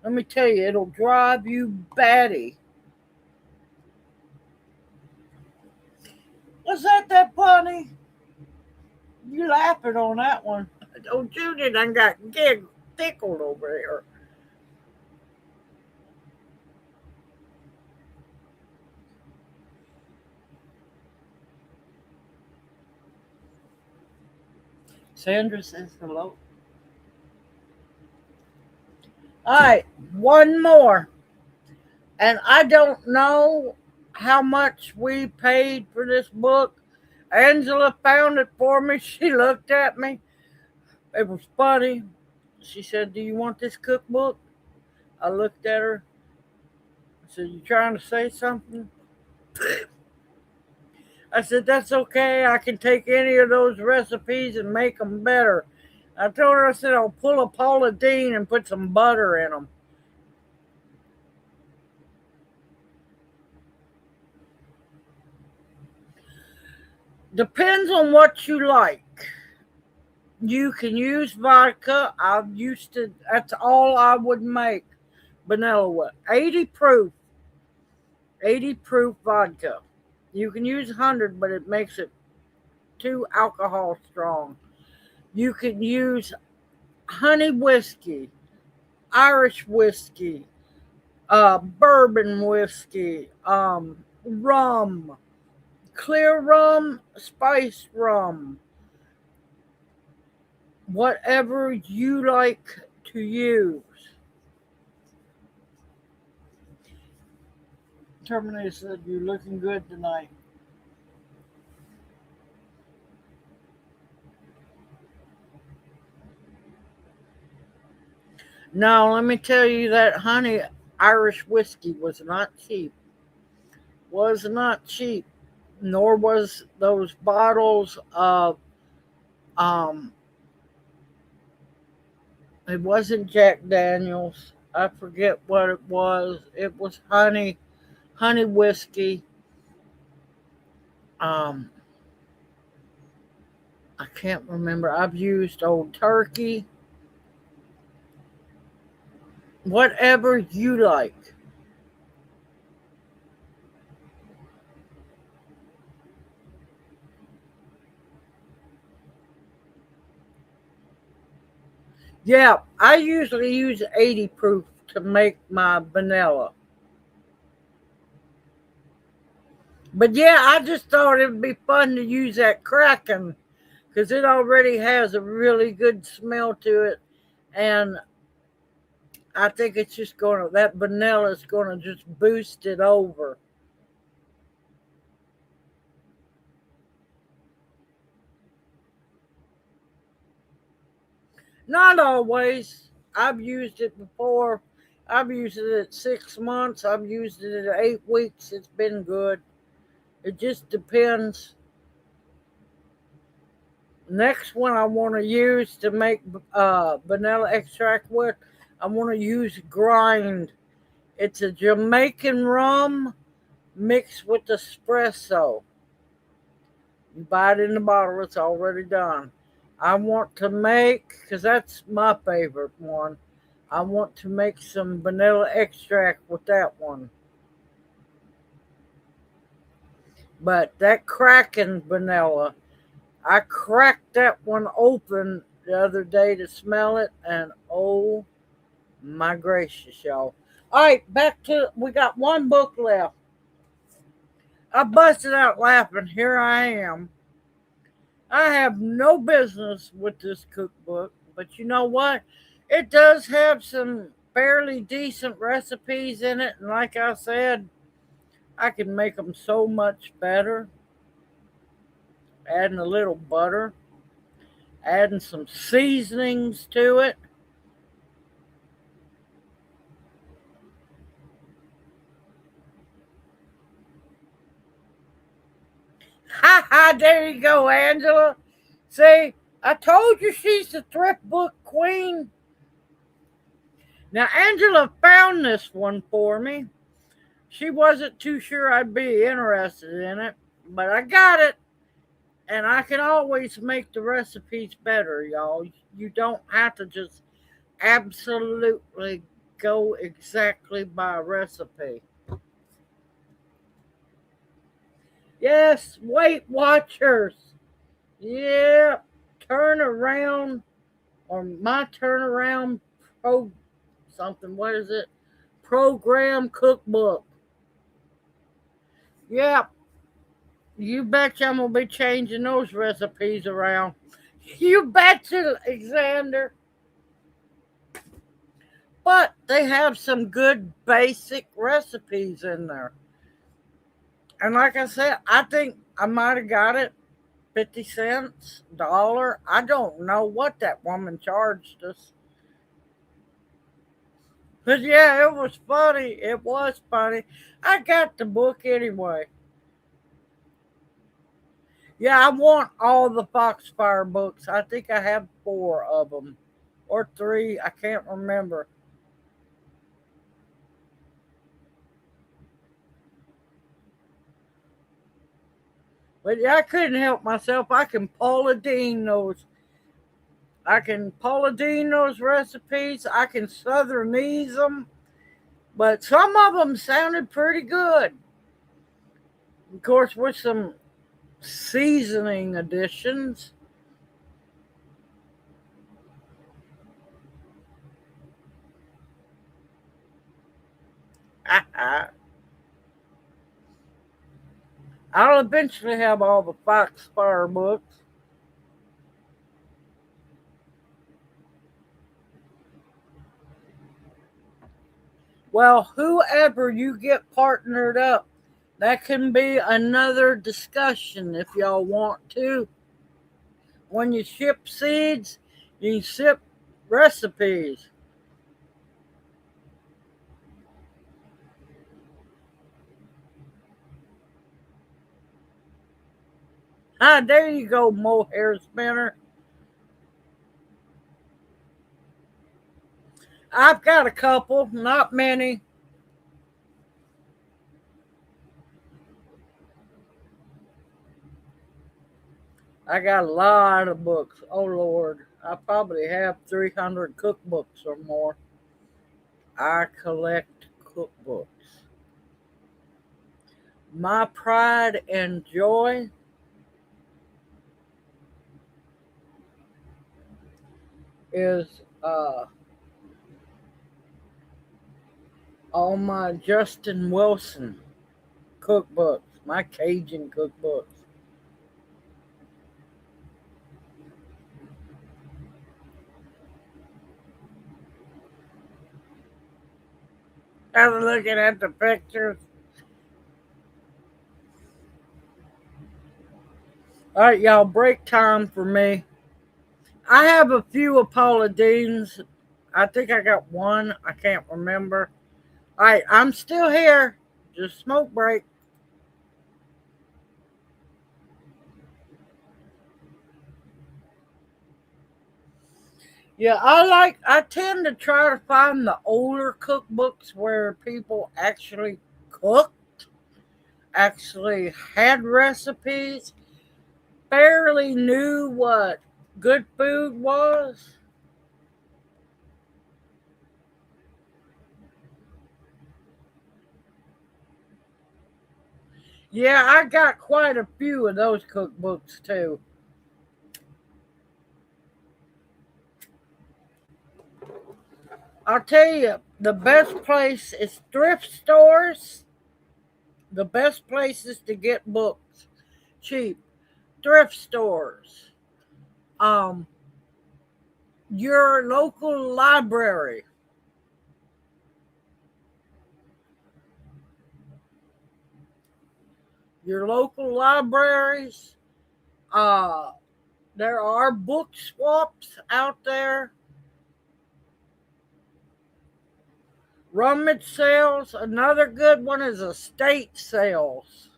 [SPEAKER 1] Let me tell you, it'll drive you batty. Was that funny? You laughing on that one. Oh, Judy done got tickled over here. Sandra says hello. All right, one more. And I don't know how much we paid for this book. Angela found it for me. She looked at me. It was funny. She said, "Do you want this cookbook?" I looked at her. I said, "You trying to say something?" I said, "That's okay. I can take any of those recipes and make them better." I told her, I said, "I'll pull a Paula Deen and put some butter in them." Depends on what you like. You can use vodka. I've used to, that's all I would make. Vanilla what? 80 proof. 80 proof vodka. You can use 100, but it makes it too alcohol strong. You can use honey whiskey, Irish whiskey, bourbon whiskey, rum, clear rum, spice rum, whatever you like to use. Terminator said, "You're looking good tonight." Now, let me tell you that honey Irish whiskey was not cheap. Was not cheap. Nor was those bottles of, um, it wasn't Jack Daniels. I forget what it was. It was honey whiskey. Um, I can't remember. I've used Old Turkey. Whatever you like. Yeah, I usually use 80 proof to make my vanilla. But yeah, I just thought it would be fun to use that Kraken because it already has a really good smell to it. And I think it's just that vanilla is gonna just boost it over. Not always. I've used it before. I've used it at 6 months. I've used it at 8 weeks. It's been good. It just depends. Next one I want to use to make vanilla extract with, I want to use grind It's a Jamaican rum mixed with espresso. You buy it in the bottle, it's already done. I want to make, because that's my favorite one, I want to make some vanilla extract with that one. But that Kraken vanilla, I cracked that one open the other day to smell it, and oh my gracious, y'all. All right, back to, we got one book left. I busted out laughing. Here I am. I have no business with this cookbook, but you know what? It does have some fairly decent recipes in it, and like I said, I can make them so much better. Adding a little butter, adding some seasonings to it. Ha ha, there you go, Angela. See, I told you she's the thrift book queen. Now, Angela found this one for me. She wasn't too sure I'd be interested in it, but I got it. And I can always make the recipes better, y'all. You don't have to just absolutely go exactly by recipe. Yes, Weight Watchers. Yeah, turn around, or my turnaround pro something. What is it? Program cookbook. Yeah, you betcha I'm gonna be changing those recipes around. You betcha, Alexander. But they have some good basic recipes in there. And like I said, I think I might have got it 50 cents, dollar. I don't know what that woman charged us. But yeah, it was funny. It was funny. I got the book anyway. Yeah, I want all the Foxfire books. I think I have 4 of them. Or 3. I can't remember. But yeah, I couldn't help myself. I can Paula Deen those. I can Paula Deen those recipes. I can Southernese them. But some of them sounded pretty good. Of course, with some seasoning additions. I'll eventually have all the Foxfire books. Well, whoever you get partnered up, that can be another discussion if y'all want to. When you ship seeds, you ship recipes. Ah, there you go, mohair spinner. I've got a couple, not many. I got a lot of books. Oh Lord, I probably have 300 cookbooks or more. I collect cookbooks. My pride and joy is all my Justin Wilson cookbooks, my Cajun cookbooks. I was looking at the pictures. All right, y'all, break time for me. I have a few Paula Deans. I think I got one. I can't remember. All right, I'm still here. Just smoke break. Yeah, I tend to try to find the older cookbooks where people actually cooked, actually had recipes, barely knew what good food was. Yeah, I got quite a few of those cookbooks too. I'll tell you, the best place is thrift stores. The best places to get books cheap. Thrift stores. Um, your local library. Your local libraries. Uh, there are book swaps out there. Rummage sales. Another good one is estate sales.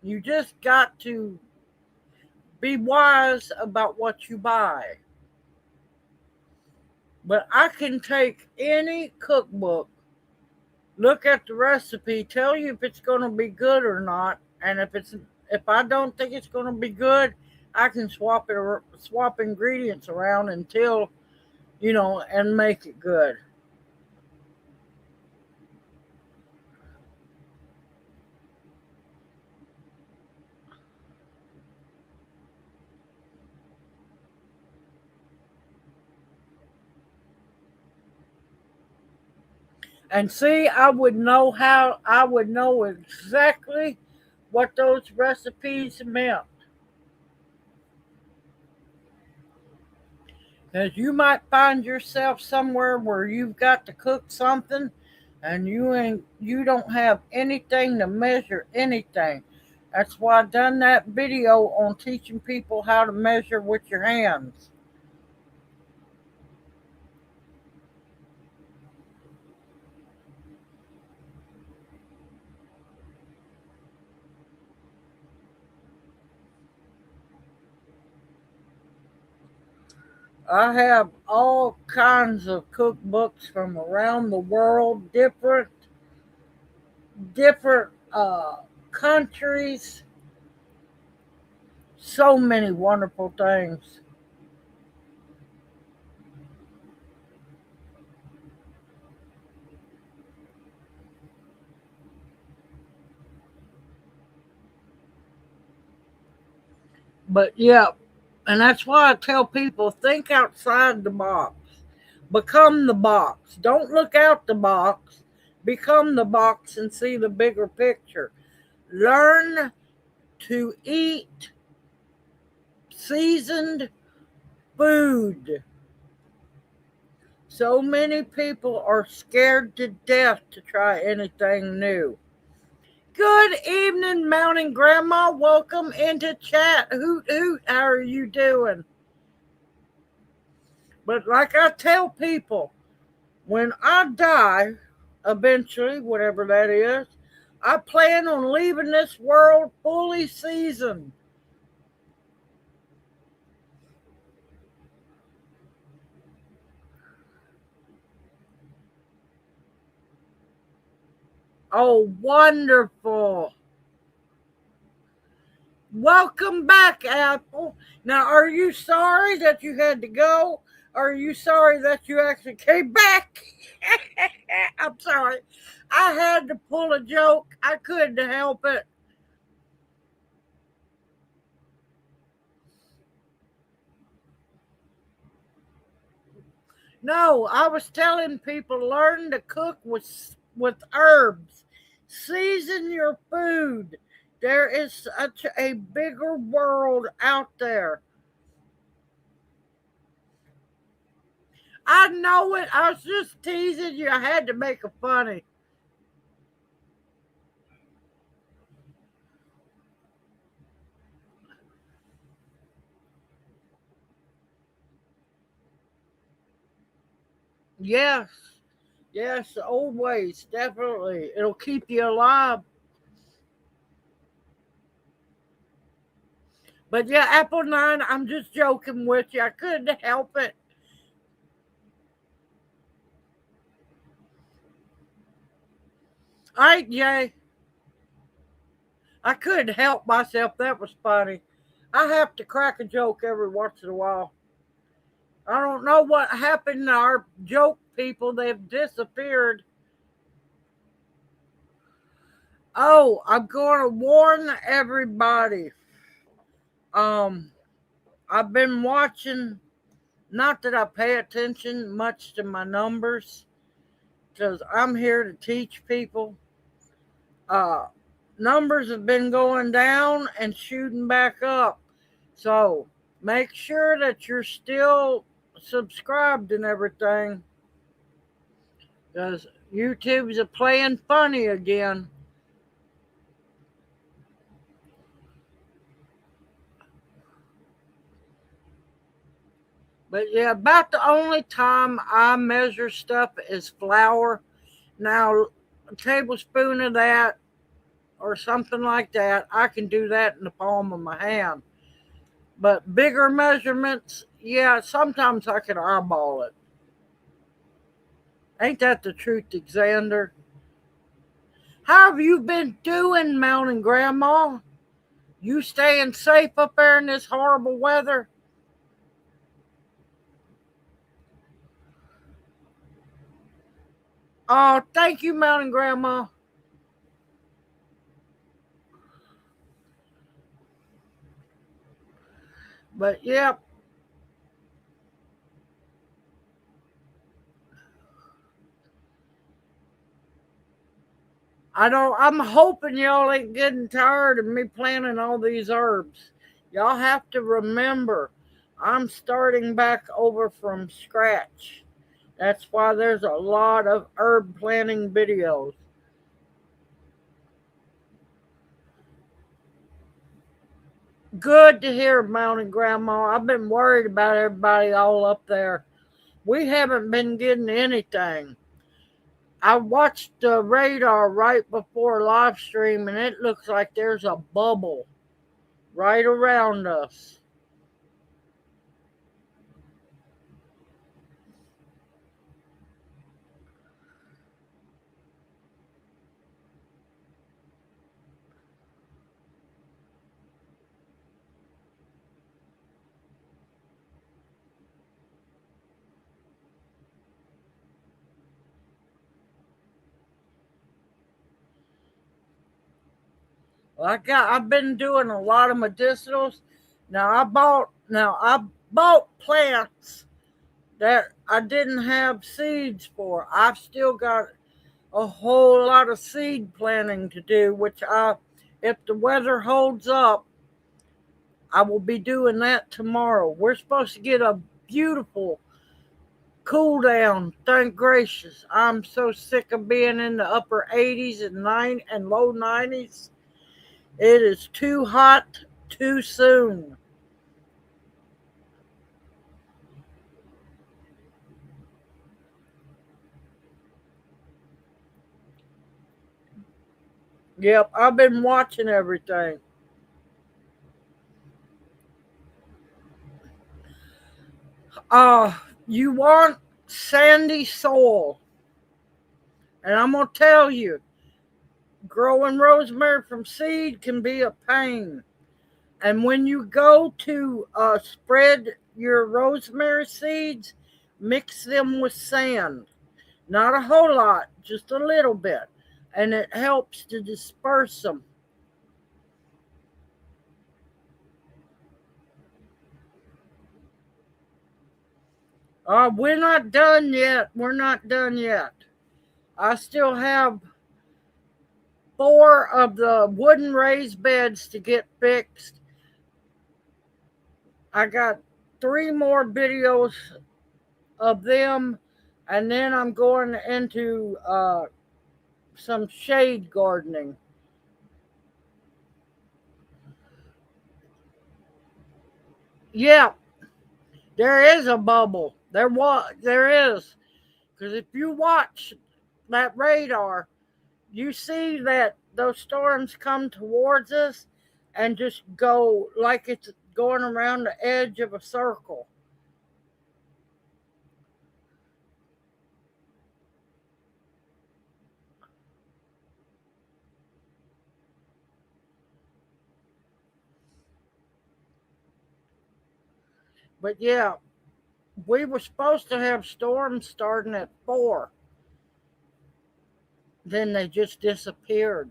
[SPEAKER 1] You just got to be wise about what you buy. But I can take any cookbook, look at the recipe, tell you if it's going to be good or not, and if I don't think it's going to be good, I can swap ingredients around until and make it good. And see, I would know exactly what those recipes meant. Because you might find yourself somewhere where you've got to cook something and you don't have anything to measure anything. That's why I done that video on teaching people how to measure with your hands. I have all kinds of cookbooks from around the world, different countries, so many wonderful things. But yeah, and that's why I tell people think outside the box. Become the box. Don't look out the box. Become the box and see the bigger picture. Learn to eat seasoned food. So many people are scared to death to try anything new. Good evening, Mountain Grandma. Welcome into chat. Hoot hoot. How are you doing? But like I tell people, when I die, eventually, whatever that is, I plan on leaving this world fully seasoned. Oh, wonderful. Welcome back, Apple. Now, are you sorry that you had to go? Or are you sorry that you actually came back? I'm sorry. I had to pull a joke. I couldn't help it. No, I was telling people learn to cook with herbs. Season your food. There is such a bigger world out there. I know it. I was just teasing you. I had to make it funny. Yes. Yes, the old ways, definitely. It'll keep you alive. But yeah, Apple 9, I'm just joking with you. I couldn't help it. All right, Jay. I couldn't help myself. That was funny. I have to crack a joke every once in a while. I don't know what happened to our joke people. They've disappeared. Oh, I'm going to warn everybody. Um, I've been watching, not that I pay attention much to my numbers, because I'm here to teach people. Uh, Numbers have been going down and shooting back up. So make sure that you're still subscribed and everything, because YouTube's a playing funny again. But yeah, about the only time I measure stuff is flour. Now, a tablespoon of that or something like that, I can do that in the palm of my hand. But bigger measurements, yeah, sometimes I can eyeball it. Ain't that the truth, Xander? How have you been doing, Mountain Grandma? You staying safe up there in this horrible weather? Oh, thank you, Mountain Grandma. But yeah, I'm hoping y'all ain't getting tired of me planting all these herbs. Y'all have to remember, I'm starting back over from scratch. That's why there's a lot of herb planting videos. Good to hear, Mountain Grandma. I've been worried about everybody all up there. We haven't been getting anything. I watched the radar right before live stream, and it looks like there's a bubble right around us. I've been doing a lot of medicinals. Now I bought plants that I didn't have seeds for. I've still got a whole lot of seed planting to do, which if the weather holds up, I will be doing that tomorrow. We're supposed to get a beautiful cool down. Thank gracious. I'm so sick of being in the upper 80s and low 90s. It is too hot too soon. Yep, I've been watching everything. You want sandy soil. And I'm going to tell you, growing rosemary from seed can be a pain. And when you go to spread your rosemary seeds, mix them with sand. Not a whole lot, just a little bit. And it helps to disperse them. We're not done yet. We're not done yet. I still have four of the wooden raised beds to get fixed. I got three more videos of them, and then I'm going into some shade gardening. Yeah, there is a bubble. There is, because if you watch that radar, you see that those storms come towards us and just go like it's going around the edge of a circle. But yeah, we were supposed to have storms starting at 4. Then they just disappeared.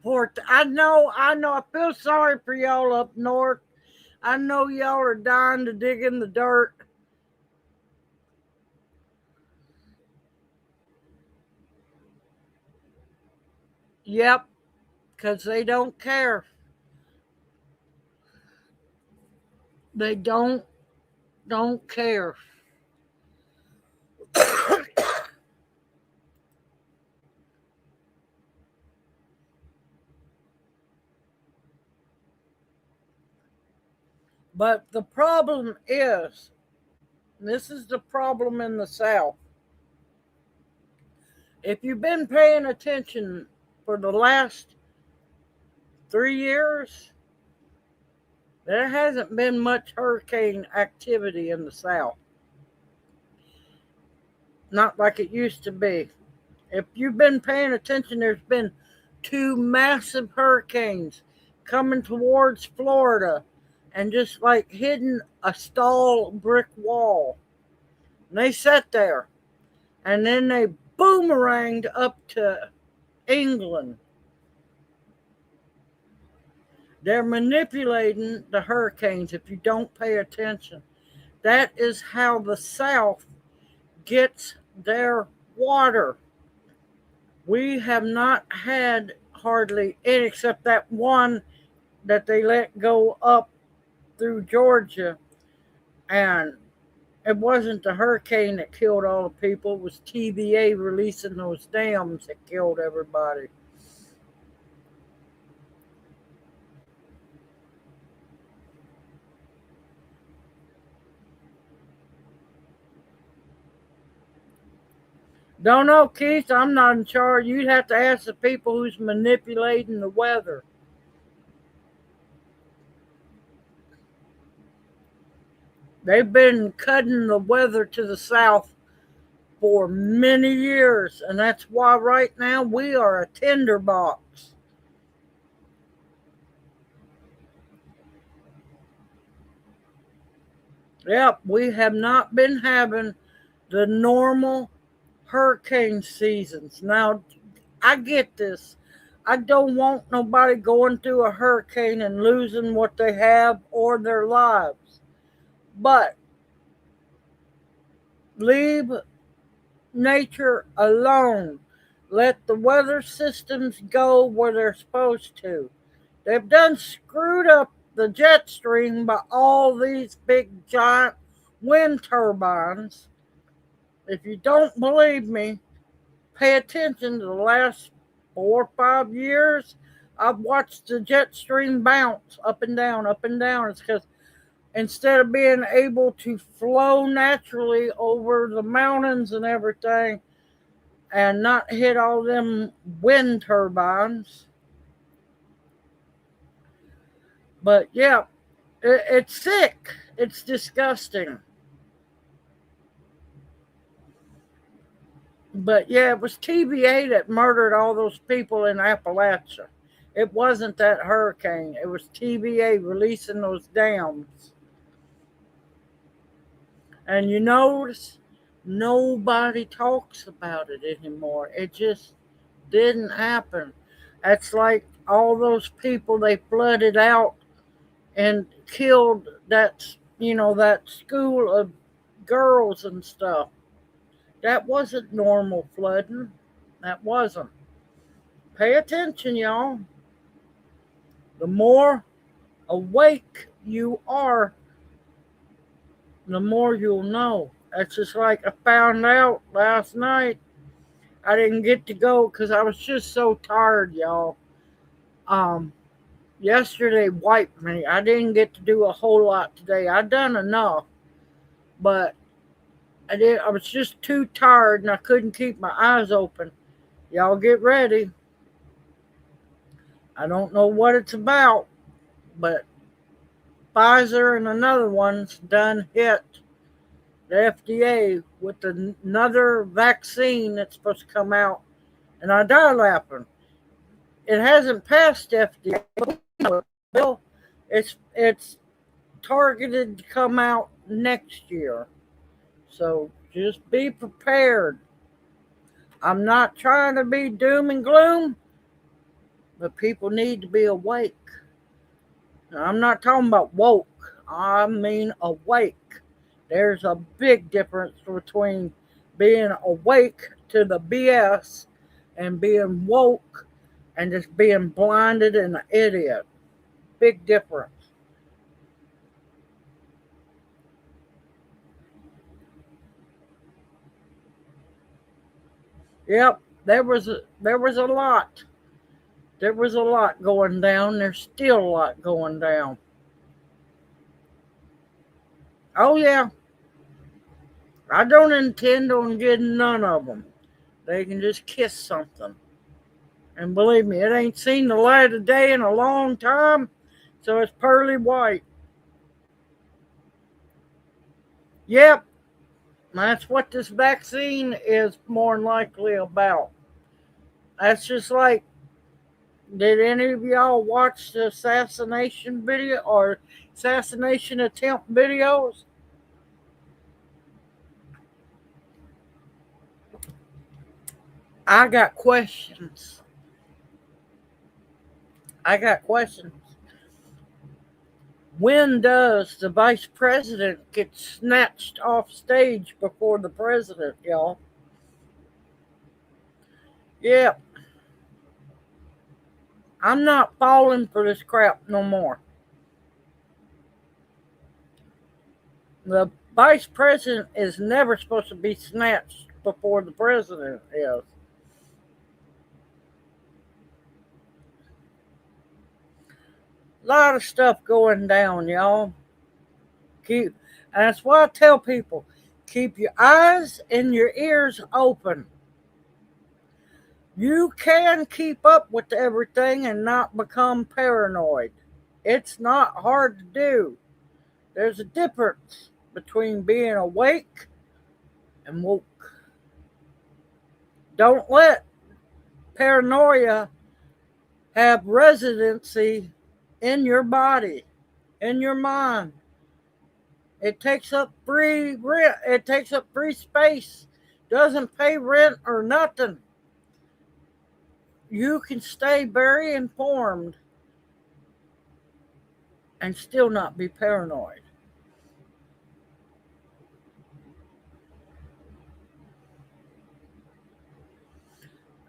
[SPEAKER 1] Port, I know. I feel sorry for y'all up north. I know y'all are dying to dig in the dirt. Yep, because they don't care. They don't care. But the problem is, this is the problem in the South. If you've been paying attention for the last 3 years, there hasn't been much hurricane activity in the South. Not like it used to be. If you've been paying attention, there's been 2 massive hurricanes coming towards Florida and just like hitting a stall brick wall. And they sat there and then they boomeranged up to England. They're manipulating the hurricanes if you don't pay attention. That is how the South gets their water. We have not had hardly any except that one that they let go up through Georgia. And it wasn't the hurricane that killed all the people. It was TVA releasing those dams that killed everybody. Don't know, Keith. I'm not in charge. You'd have to ask the people who's manipulating the weather. They've been cutting the weather to the south for many years, and that's why right now we are a tinderbox. Yep, we have not been having the normal hurricane seasons. Now, I get this. I don't want nobody going through a hurricane and losing what they have or their lives. But leave nature alone. Let the weather systems go where they're supposed to. They've done screwed up the jet stream by all these big giant wind turbines. If you don't believe me, pay attention to the last 4 or 5 years. I've watched the jet stream bounce up and down, up and down. It's because instead of being able to flow naturally over the mountains and everything and not hit all them wind turbines. But yeah, it's sick. It's disgusting. But yeah, it was TVA that murdered all those people in Appalachia. It wasn't that hurricane. It was TVA releasing those dams. And you notice nobody talks about it anymore. It just didn't happen. That's like all those people they flooded out and killed that school of girls and stuff. That wasn't normal flooding. That wasn't. Pay attention, y'all. The more awake you are, the more you'll know. That's just like I found out last night. I didn't get to go because I was just so tired, y'all. Um, Yesterday wiped me. I didn't get to do a whole lot today. I done enough, but I was just too tired and I couldn't keep my eyes open. Y'all get ready. I don't know what it's about, but Pfizer and another one's done hit the FDA with another vaccine that's supposed to come out. And I die laughing. it hasn't passed FDA, but it's targeted to come out next year. So just be prepared. I'm not trying to be doom and gloom, but people need to be awake. Now, I'm not talking about woke, I mean awake. There's a big difference between being awake to the BS and being woke and just being blinded and an idiot. Big difference. Yep, there was a lot. There was a lot going down. There's still a lot going down. Oh yeah, I don't intend on getting none of them. They can just kiss something. And believe me, it ain't seen the light of day in a long time, so it's pearly white. Yep, that's what this vaccine is more than likely about. That's just like, did any of y'all watch the assassination video or assassination attempt videos? I got questions. I got questions. When does the vice president get snatched off stage before the president, y'all? Yeah, I'm not falling for this crap no more. The vice president is never supposed to be snatched before the president is. A lot of stuff going down, y'all. And that's why I tell people, keep your eyes and your ears open. You can keep up with everything and not become paranoid. It's not hard to do. There's a difference between being awake and woke. Don't let paranoia have residency in your body, in your mind. It takes up free rent. It takes up free space. Doesn't pay rent or nothing. You can stay very informed and still not be paranoid.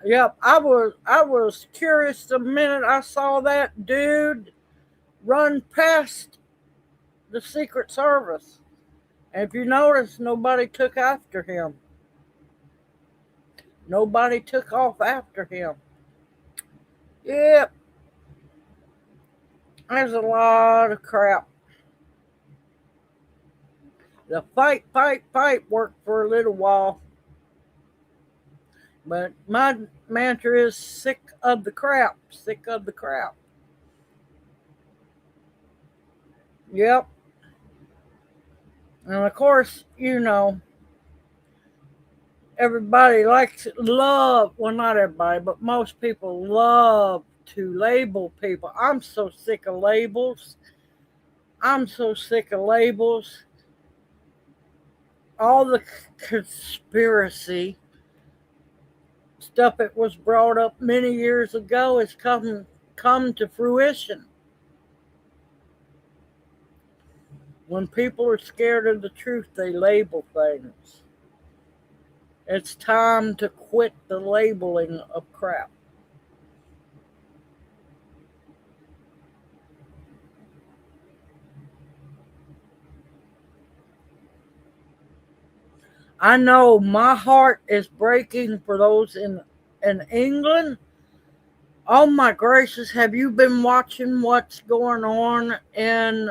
[SPEAKER 1] Yep, I was curious the minute I saw that dude run past the Secret Service. And if you notice, nobody took after him. Nobody took off after him. Yep, there's a lot of crap. The fight, fight, fight worked for a little while. But my mantra is sick of the crap. Sick of the crap. Yep. And of course, everybody likes well, not everybody, but most people love to label people. I'm so sick of labels. I'm so sick of labels. All the conspiracy stuff that was brought up many years ago has come to fruition. When people are scared of the truth, they label things. It's time to quit the labeling of crap. I know my heart is breaking for those in England. Oh my gracious, have you been watching what's going on in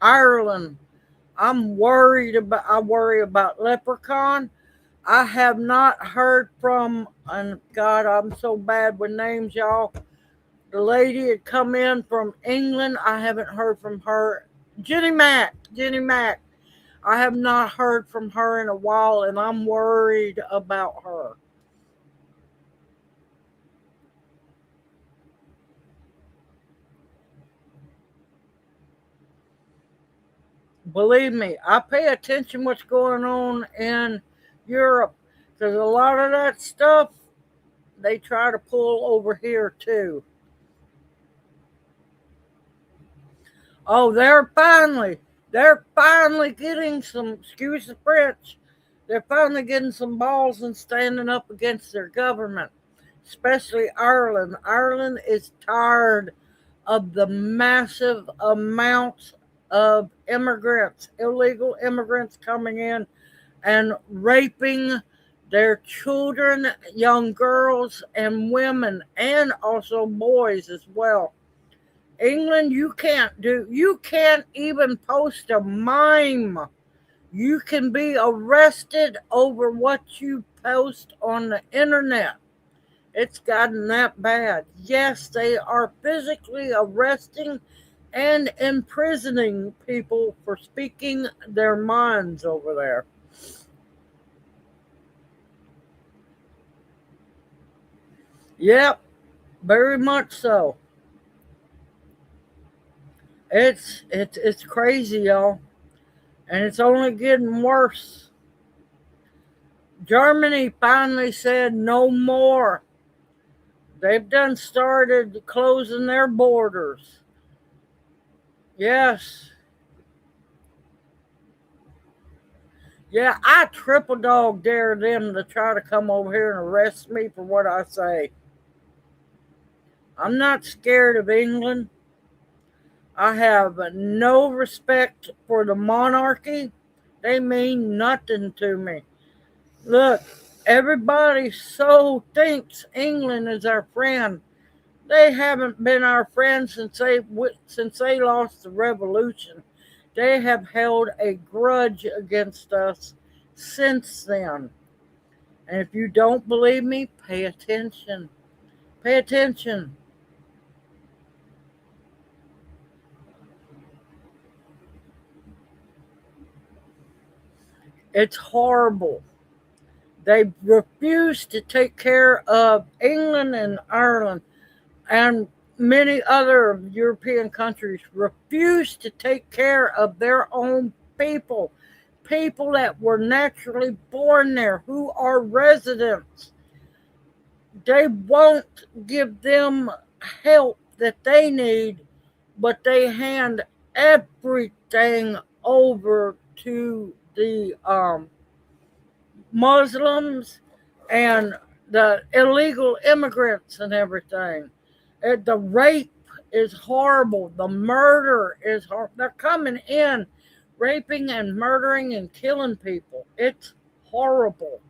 [SPEAKER 1] Ireland? I worry about Leprechaun. I have not heard from, and God, I'm so bad with names, y'all. The lady had come in from England. I haven't heard from her. Jenny Mac. I have not heard from her in a while, and I'm worried about her. Believe me, I pay attention what's going on in Europe because a lot of that stuff they try to pull over here too. Oh, they're finally getting some, excuse the French, they're finally getting some balls and standing up against their government, especially Ireland. Ireland is tired of the massive amounts of immigrants, illegal immigrants coming in and raping their children, young girls, and women, and also boys as well. England, you can't even post a mime. You can be arrested over what you post on the internet. It's gotten that bad. Yes, they are physically arresting and imprisoning people for speaking their minds over there. Yep, very much so. It's crazy, y'all, and it's only getting worse. Germany finally said no more. They've done started closing their borders. Yes. Yeah, I triple dog dare them to try to come over here and arrest me for what I say. I'm not scared of England. I have no respect for the monarchy. They mean nothing to me. Look, everybody so thinks England is our friend. They haven't been our friends since they lost the revolution. They have held a grudge against us since then. And if you don't believe me, pay attention. Pay attention. It's horrible. They refuse to take care of England and Ireland, and many other European countries refuse to take care of their own people, people that were naturally born there, who are residents. They won't give them help that they need, but they hand everything over to the Muslims and the illegal immigrants and everything. The rape is horrible. The murder is horrible. They're coming in, raping and murdering and killing people. It's horrible.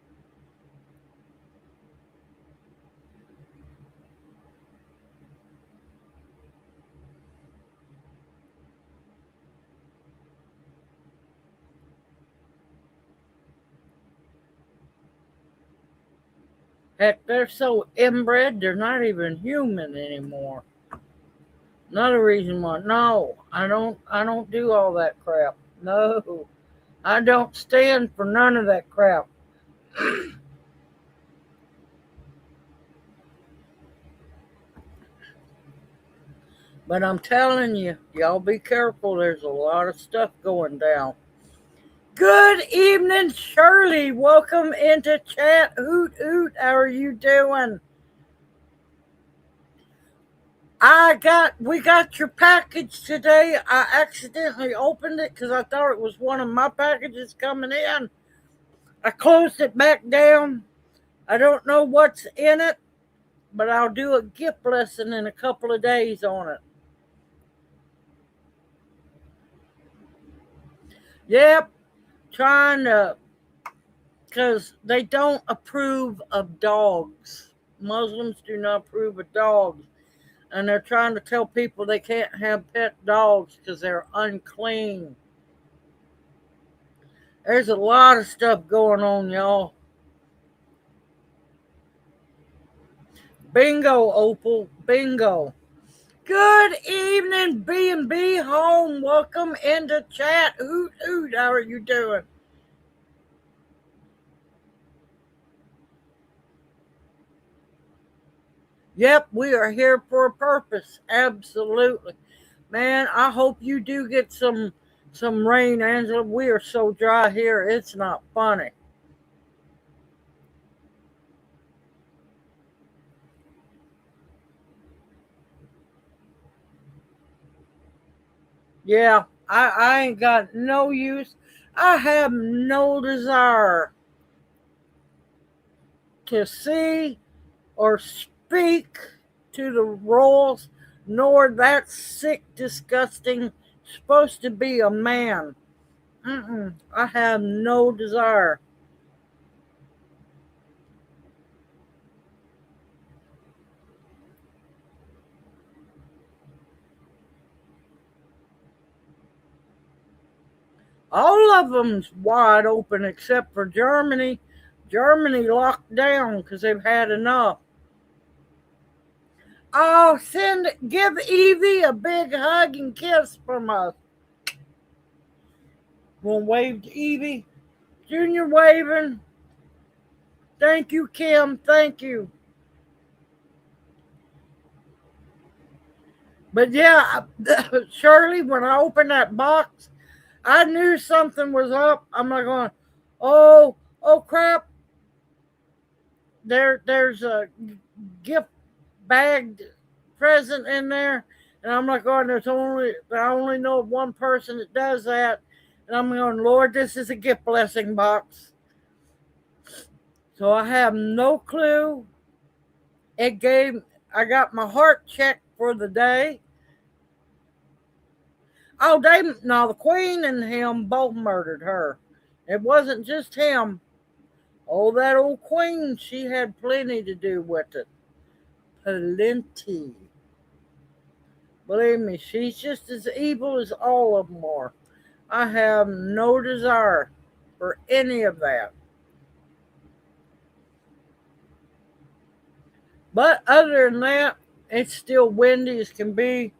[SPEAKER 1] Heck, they're so inbred, they're not even human anymore. Another reason why, no, I don't do all that crap. No, I don't stand for none of that crap. But I'm telling you, y'all be careful. There's a lot of stuff going down. Good evening, Shirley. Welcome into chat. Hoot hoot. How are you doing? We got your package today. I accidentally opened it because I thought it was one of my packages coming in. I closed it back down. I don't know what's in it, but I'll do a gift lesson in a couple of days on it. Yep, trying to, because they don't approve of dogs. Muslims do not approve of dogs. And they're trying to tell people they can't have pet dogs because they're unclean. There's a lot of stuff going on, y'all. Bingo, Opal. Bingo. Good evening, B&B Home. Welcome into chat. Hoot, hoot. How are you doing? Yep, we are here for a purpose. Absolutely. Man, I hope you do get some some rain, Angela. We are so dry here, it's not funny. Yeah, I ain't got no use. I have no desire to see or speak to the Royals, nor that sick, disgusting, supposed to be a man. I have no desire. All of them's wide open except for Germany. Germany locked down because they've had enough. Oh, give Evie a big hug and kiss from us. We'll wave to Evie. Junior waving. Thank you, Kim. Thank you. But yeah, Shirley, when I opened that box, I knew something was up. I'm like going, oh crap. There's a gift bagged present in there. And I'm like, oh, I only know of one person that does that. And I'm going, Lord, this is a gift blessing box. So I have no clue. I got my heart checked for the day. Oh, the Queen and him both murdered her. It wasn't just him. Oh, that old Queen, she had plenty to do with it. Plenty. Believe me, she's just as evil as all of them are. I have no desire for any of that. But other than that, it's still windy as can be.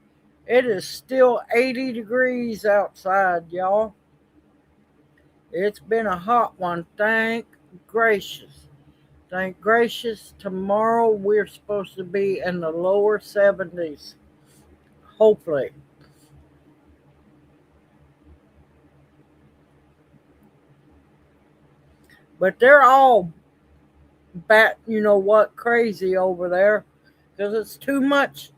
[SPEAKER 1] It is still 80 degrees outside, y'all. It's been a hot one, thank gracious. Thank gracious. Tomorrow we're supposed to be in the lower 70s. Hopefully. But they're all crazy over there because it's too much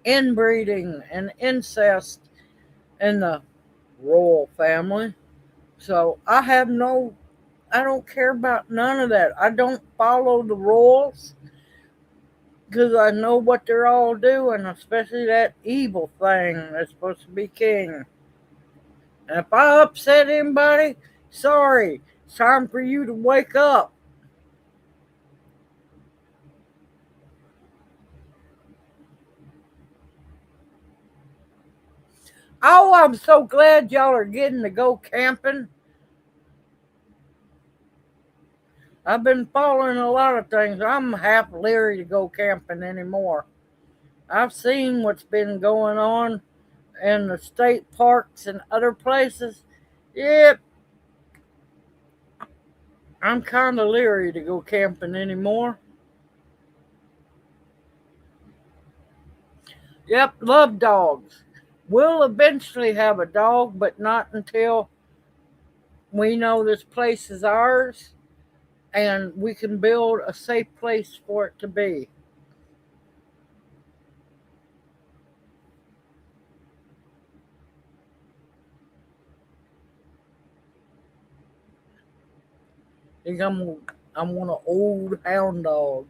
[SPEAKER 1] inbreeding and incest in the royal family. So I don't care about none of that. I don't follow the royals because I know what they're all doing, especially that evil thing that's supposed to be king. And if I upset anybody, sorry, it's time for you to wake up. Oh, I'm so glad y'all are getting to go camping. I've been following a lot of things. I'm half leery to go camping anymore. I've seen what's been going on in the state parks and other places. Yep, I'm kind of leery to go camping anymore. Yep, love dogs. We'll eventually have a dog, but not until we know this place is ours and we can build a safe place for it to be. I think I'm want an old hound dog.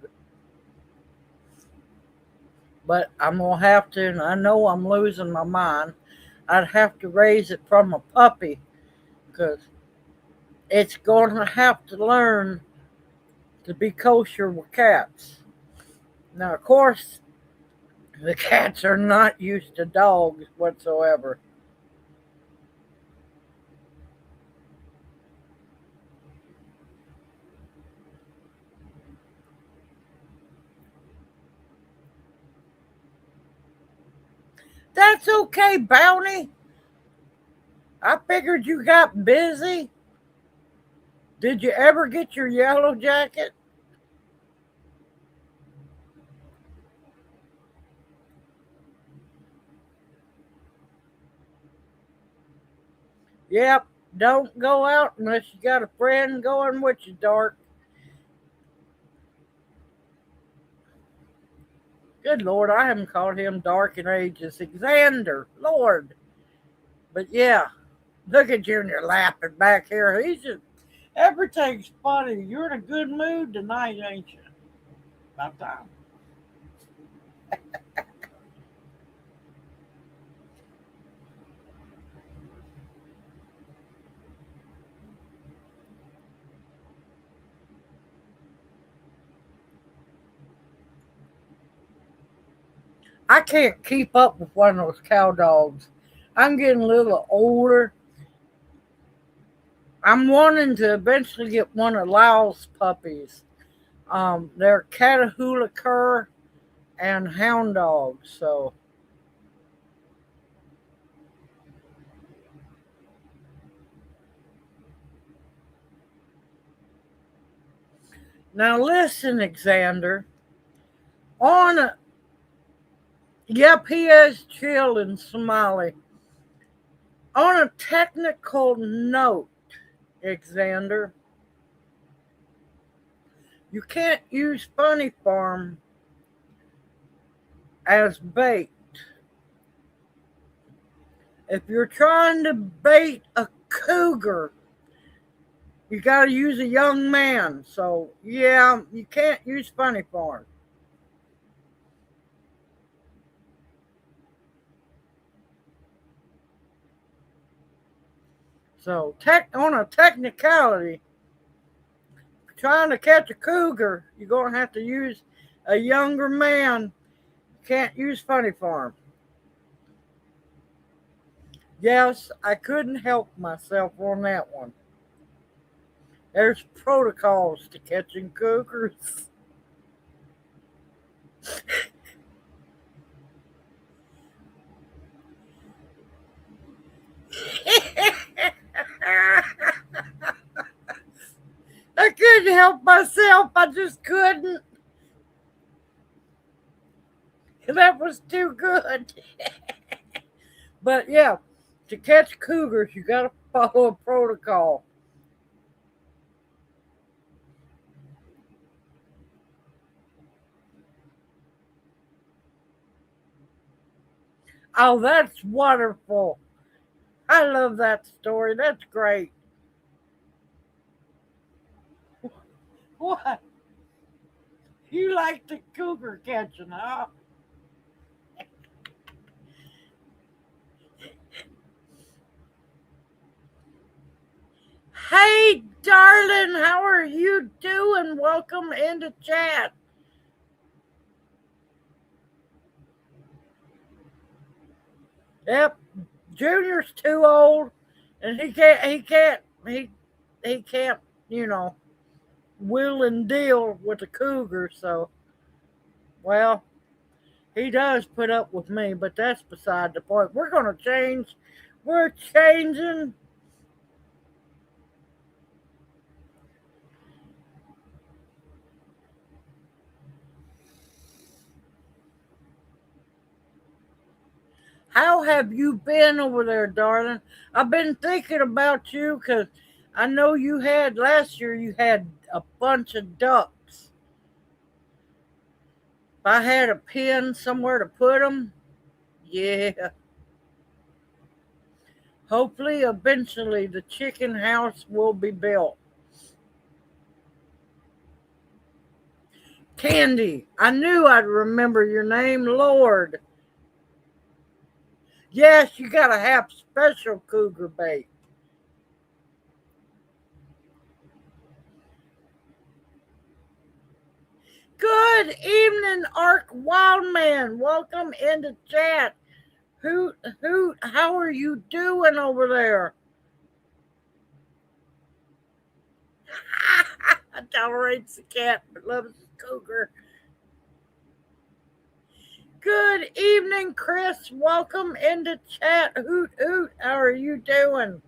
[SPEAKER 1] But I'm gonna have to, and I know I'm losing my mind. I'd have to raise it from a puppy because it's going to have to learn to be kosher with cats. Now, of course, the cats are not used to dogs whatsoever. That's okay, Bounty. I figured you got busy. Did you ever get your yellow jacket? Yep, don't go out unless you got a friend going with you, Dark. Good Lord, I haven't called him Dark in ages. Xander, Lord. But yeah, look at Junior laughing back here. He's just, everything's funny. You're in a good mood tonight, ain't you? About time. I can't keep up with one of those cow dogs. I'm getting a little older. I'm wanting to eventually get one of Lyle's puppies. They're Catahoula Cur and Hound dogs. So now listen, Xander. On a, yep, he is chill and smiley. On a technical note, Xander, you can't use Funny Farm as bait. If you're trying to bait a cougar, you got to use a young man. So, yeah, you can't use Funny Farm. So, on a technicality, trying to catch a cougar, you're going to have to use a younger man. You can't use Funny Farm. Yes, I couldn't help myself on that one. There's protocols to catching cougars. I couldn't help myself. I just couldn't. That was too good. But yeah, to catch cougars, you got to follow a protocol. Oh, that's wonderful. I love that story. That's great. What? You like the cougar catching, huh? Hey, darling, how are you doing? Welcome into chat. Yep, Junior's too old, and he can't, you know, will and deal with the cougar. So, well, he does put up with me, but that's beside the point. We're gonna change. We're changing. How have you been over there, darling? I've been thinking about you because I know you had last year. You had a bunch of ducks. If I had a pen somewhere to put them, yeah. Hopefully, eventually, the chicken house will be built. Candy, I knew I'd remember your name, Lord. Yes, you gotta have special cougar bait. Good evening, Ark Wildman. Welcome into chat. Hoot, how are you doing over there? Tolerates the cat but loves the cougar. Good evening, Chris. Welcome into chat. Hoot, how are you doing?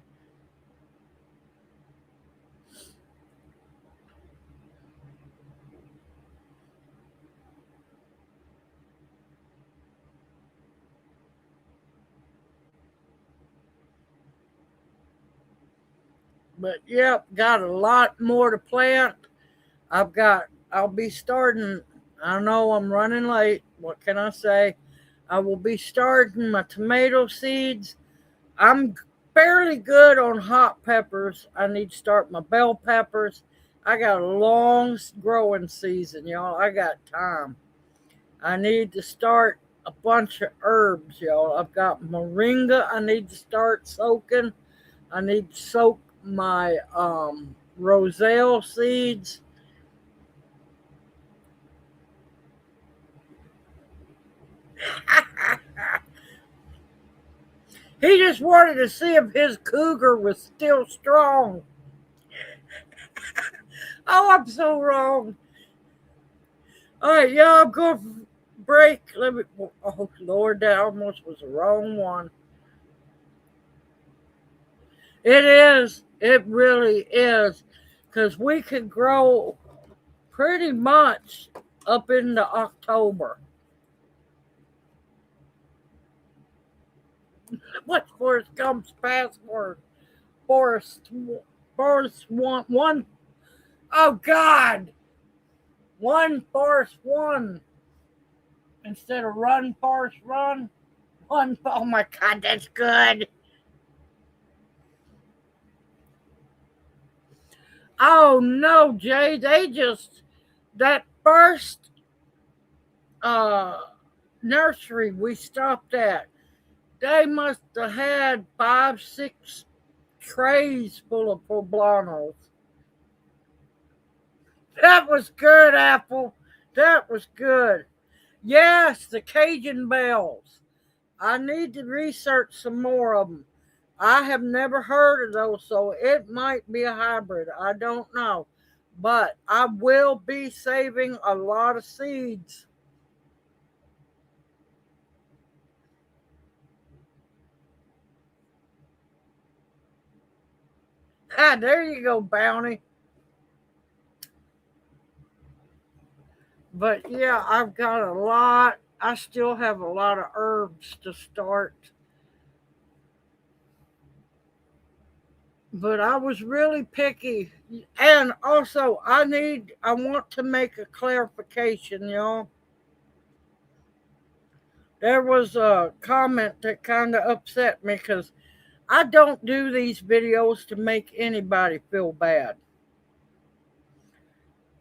[SPEAKER 1] But yep, got a lot more to plant. I'll be starting. I know I'm running late. What can I say? I will be starting my tomato seeds. I'm fairly good on hot peppers. I need to start my bell peppers. I got a long growing season, y'all. I got time. I need to start a bunch of herbs, y'all. I've got moringa I need to start soaking. I need to soak my roselle seeds. He just wanted to see if his cougar was still strong. Oh, I'm so wrong. All right, y'all, go break. Let me. Oh Lord, that almost was the wrong one. It is. It really is, because we could grow pretty much up into October. What's Forrest Gump's password? Forrest. Forrest one. Oh God. One Forrest one instead of run Forrest run. One. Oh my God, that's good. Oh no, Jay, they just that first uh nursery we stopped at, they must have had 5, 6 trays full of poblanos. That was good, Apple. That was good. Yes, the Cajun bells. I need to research some more of them. I have never heard of those, so it might be a hybrid. I don't know. But I will be saving a lot of seeds. Ah, there you go, Bounty. But yeah, I've got a lot. I still have a lot of herbs to start. But I was really picky. And also, I want to make a clarification, y'all. There was a comment that kind of upset me because I don't do these videos to make anybody feel bad.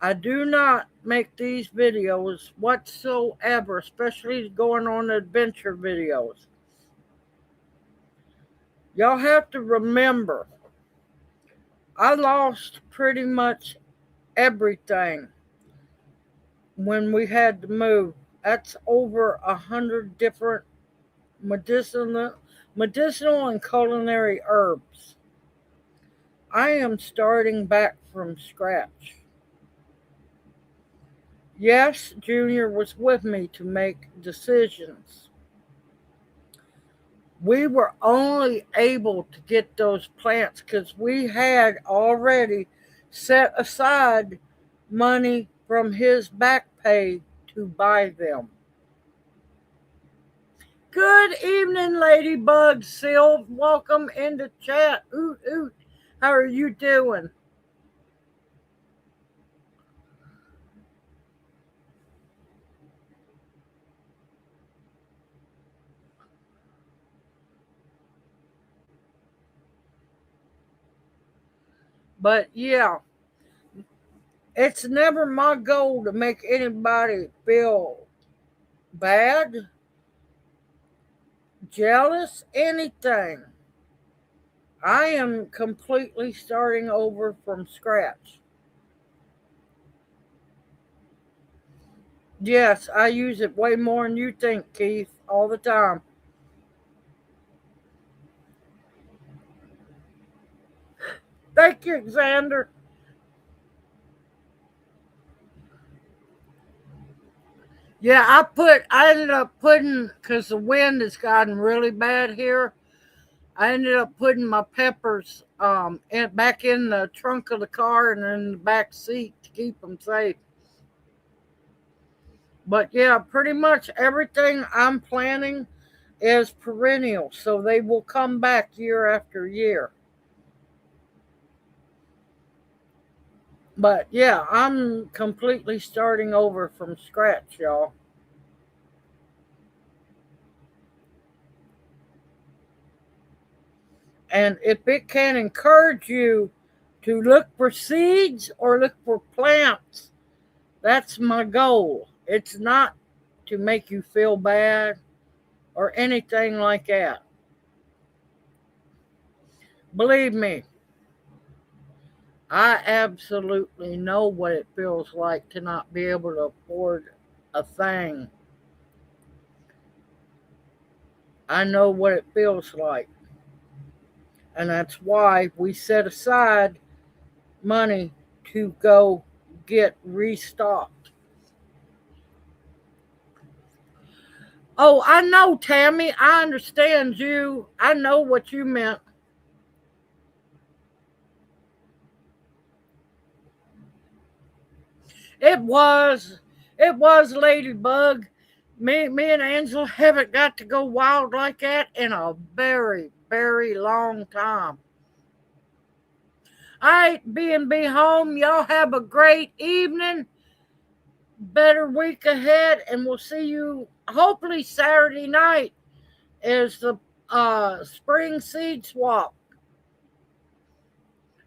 [SPEAKER 1] I do not make these videos whatsoever, especially going on adventure videos. Y'all have to remember, I lost pretty much everything when we had to move. That's over 100 different medicinal and culinary herbs. I am starting back from scratch. Yes, Junior was with me to make decisions. We were only able to get those plants because we had already set aside money from his back pay to buy them. Good evening, Ladybug Sylv. Welcome into chat. Oot, oot. How are you doing? But yeah, it's never my goal to make anybody feel bad, jealous, anything. I am completely starting over from scratch. Yes, I use it way more than you think, Keith, all the time. Thank you, Xander. Yeah, I ended up putting, because the wind has gotten really bad here, I ended up putting my peppers back in the trunk of the car and in the back seat to keep them safe. But yeah, pretty much everything I'm planting is perennial, so they will come back year after year. But yeah, I'm completely starting over from scratch, y'all. And if it can encourage you to look for seeds or look for plants, that's my goal. It's not to make you feel bad or anything like that. Believe me, I absolutely know what it feels like to not be able to afford a thing. I know what it feels like. And that's why we set aside money to go get restocked. Oh, I know, Tammy. I understand you. I know what you meant. It was. It was Ladybug. Me and Angela haven't got to go wild like that in a very, very long time. All right, B&B home. Y'all have a great evening. Better week ahead, and we'll see you hopefully Saturday night is the spring seed swap.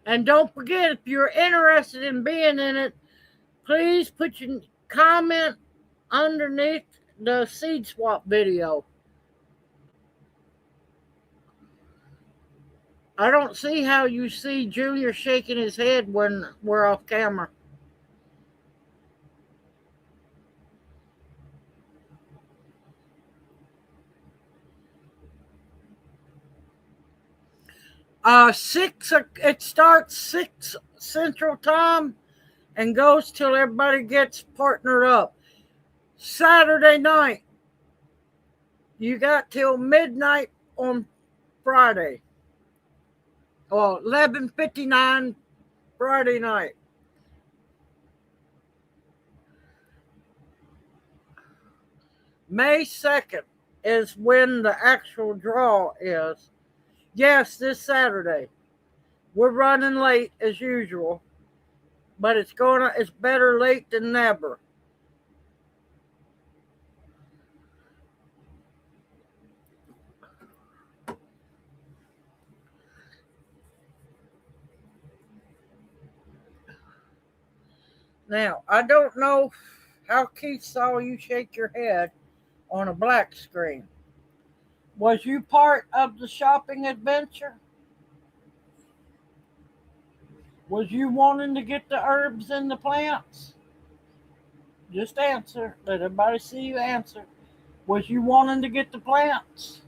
[SPEAKER 1] And don't forget, if you're interested in being in it, please put your comment underneath the seed swap video. I don't see how you see Junior shaking his head when we're off camera. Six. It starts 6 Central Time and goes till everybody gets partnered up. Saturday night, you got till midnight on Friday. Well, 11:59 Friday night. May 2nd is when the actual draw is. Yes, this Saturday. We're running late as usual, but it's better late than never. Now, I don't know how Keith saw you shake your head on a black screen. Was you part of the shopping adventure? Was you wanting to get the herbs and the plants? Just answer. Let everybody see you answer. Was you wanting to get the plants?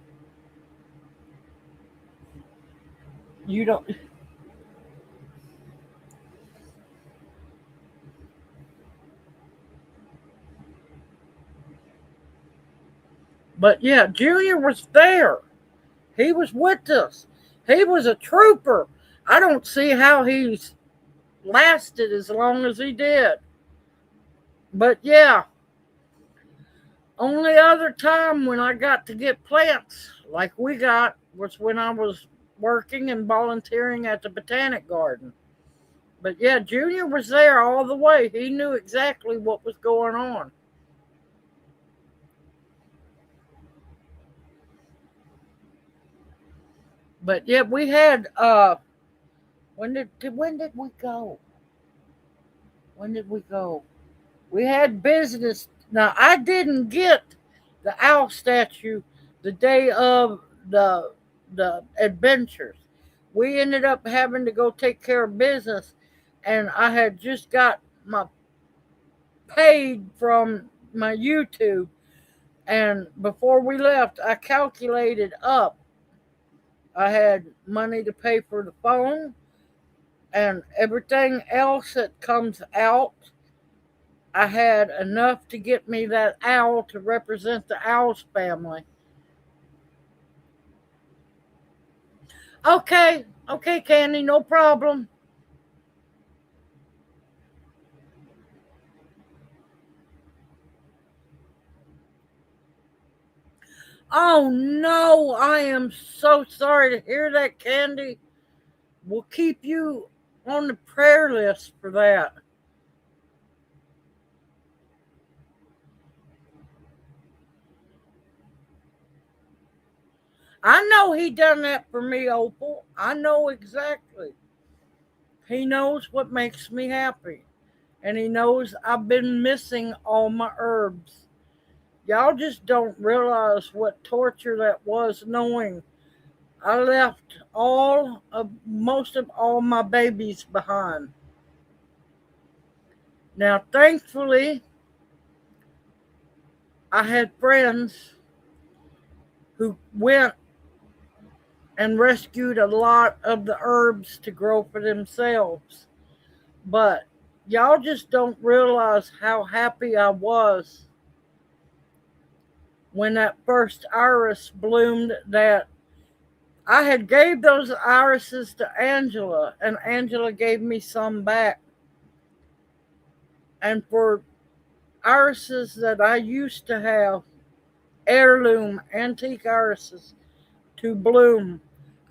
[SPEAKER 1] You don't. But yeah, Junior was there. He was with us. He was a trooper. I don't see how he's lasted as long as he did. But yeah, only other time when I got to get plants like we got was when I was working and volunteering at the botanic garden. But yeah, Junior was there all the way. He knew exactly what was going on. But yeah, we had when did we go? When did we go? We had business. Now I didn't get the owl statue the day of the adventures. We ended up having to go take care of business, and I had just got my paid from my YouTube. And before we left, I calculated up. I had money to pay for the phone and everything else that comes out. I had enough to get me that owl to represent the Owls family. Okay, okay, Candy, no problem. Oh no, I am so sorry to hear that, Candy. We'll keep you on the prayer list for that. I know he done that for me, Opal. I know exactly. He knows what makes me happy. And he knows I've been missing all my herbs. Y'all just don't realize what torture that was knowing I left most of all my babies behind. Now, thankfully, I had friends who went and rescued a lot of the herbs to grow for themselves. But y'all just don't realize how happy I was when that first iris bloomed, that I had gave those irises to Angela, and Angela gave me some back. And for irises that I used to have, heirloom antique irises, to bloom,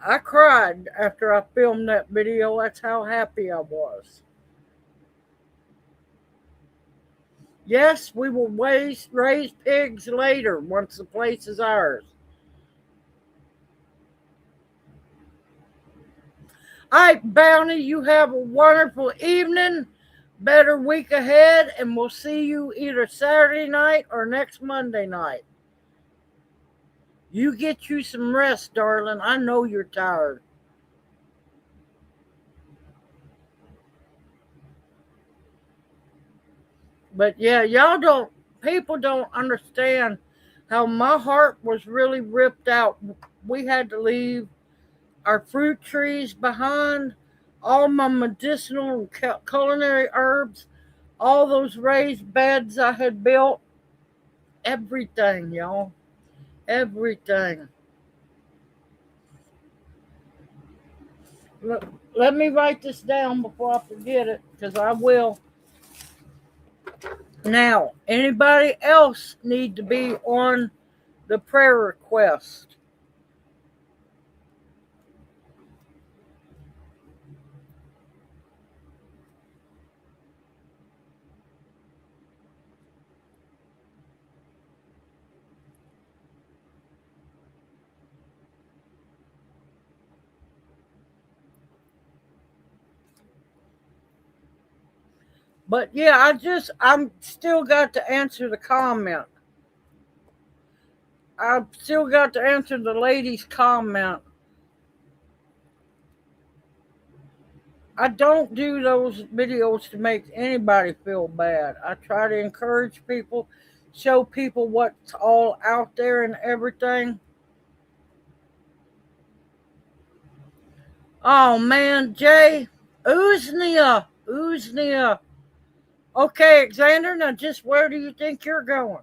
[SPEAKER 1] I cried after I filmed that video. That's how happy I was. Yes, we will raise pigs later once the place is ours. All right, Bounty, you have a wonderful evening, better week ahead, and we'll see you either Saturday night or next Monday night. You get you some rest, darling. I know you're tired. But yeah, people don't understand how my heart was really ripped out. We had to leave our fruit trees behind, all my medicinal and culinary herbs, all those raised beds I had built, everything, y'all. Everything. Look, let me write this down before I forget it, because I will. Now, anybody else need to be on the prayer request? But yeah, I'm still got to answer the comment. I've still got to answer the lady's comment. I don't do those videos to make anybody feel bad. I try to encourage people, show people what's all out there and everything. Oh man, Jay, Uznia. Okay, Xander, now just where do you think you're going?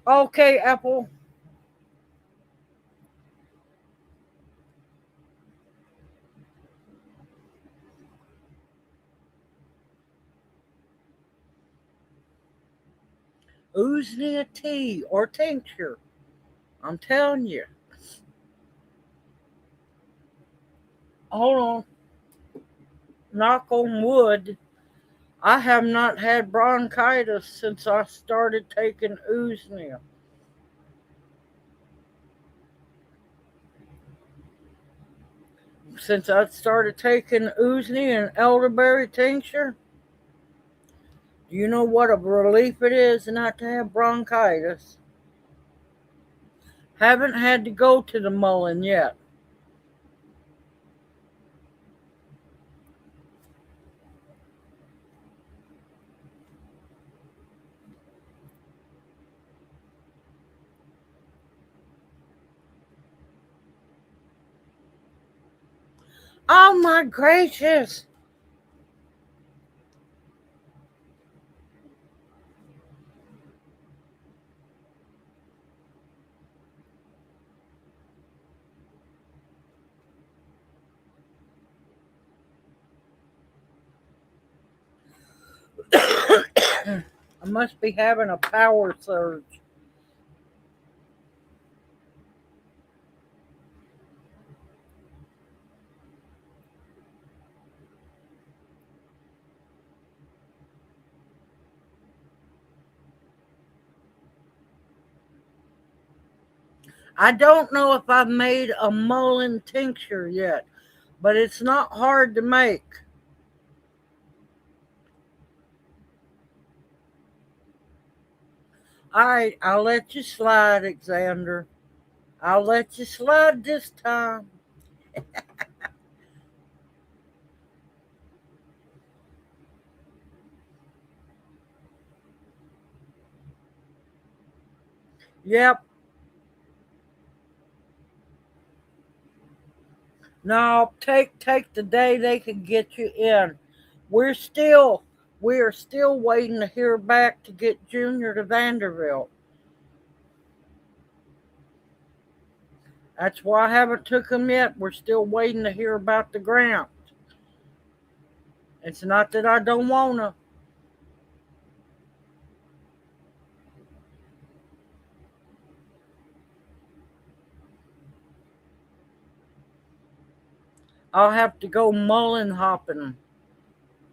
[SPEAKER 1] Okay, Apple. Uznia tea or tincture. I'm telling you. Hold on. Knock on wood. I have not had bronchitis since I started taking Uznia. Since I started taking Uznia and elderberry tincture, do you know what a relief it is not to have bronchitis? Haven't had to go to the Mullen yet. Oh my gracious! I must be having a power surge. I don't know if I've made a mullein tincture yet, but it's not hard to make. All right, I'll let you slide, Xander. I'll let you slide this time. Yep. No, take the day they can get you in. We're still we are still waiting to hear back to get Junior to Vanderbilt. That's why I haven't took him yet. We're still waiting to hear about the grant. It's not that I don't wanna. I'll have to go mullein hopping,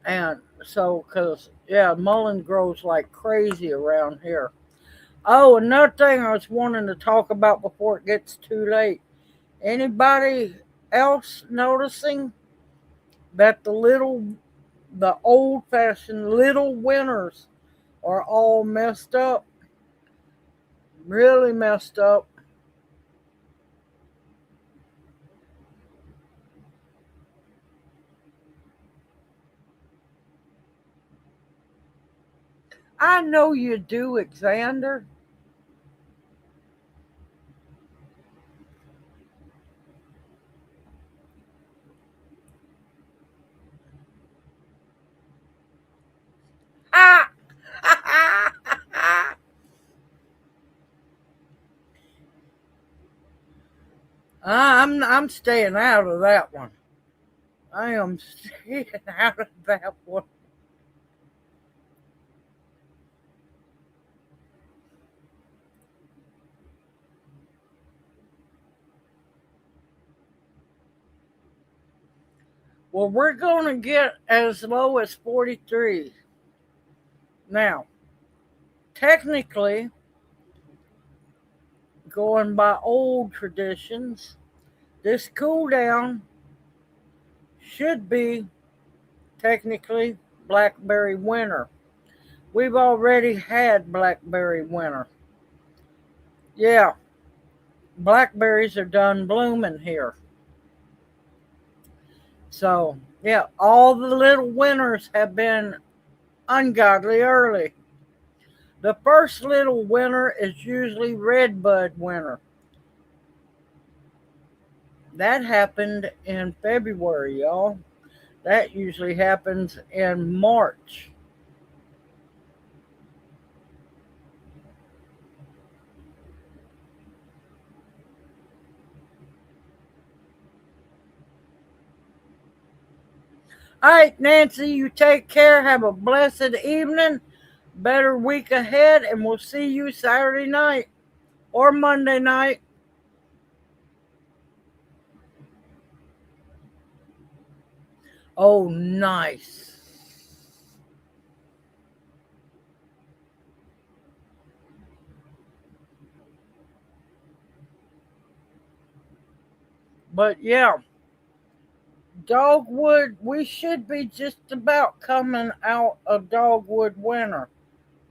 [SPEAKER 1] and so because yeah, mullein grows like crazy around here. Oh, another thing I was wanting to talk about before it gets too late. Anybody else noticing that the old fashioned little winters are all messed up? Really messed up. I know you do, Xander. Ah! I'm staying out of that one. I am staying out of that one. Well, we're going to get as low as 43. Now, technically, going by old traditions, this cool down should be technically blackberry winter. We've already had blackberry winter. Yeah, blackberries are done blooming here. So, yeah, all the little winters have been ungodly early. The first little winter is usually redbud winter. That happened in February, y'all. That usually happens in March. All right, Nancy, you take care. Have a blessed evening. Better week ahead, and we'll see you Saturday night or Monday night. Oh, nice. But yeah, dogwood, we should be just about coming out of dogwood winter.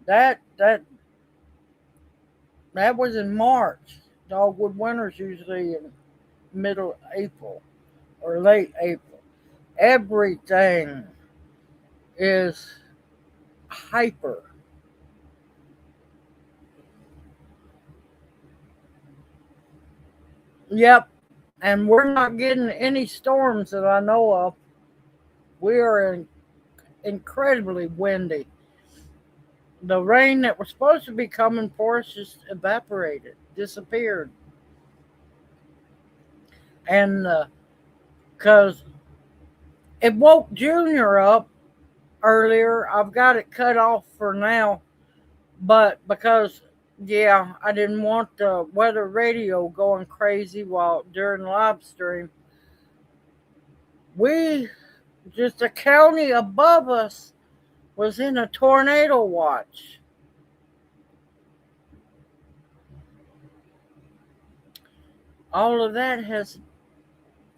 [SPEAKER 1] That that was in March. Dogwood winter's usually in middle April or late April. Everything is hyper. Yep. And we're not getting any storms that I know of. We are incredibly windy. The rain that was supposed to be coming for us just evaporated, disappeared. And because it woke Junior up earlier, I've got it cut off for now. But because, yeah, I didn't want the weather radio going crazy while during live stream. We just a county above us was in a tornado watch. All of that has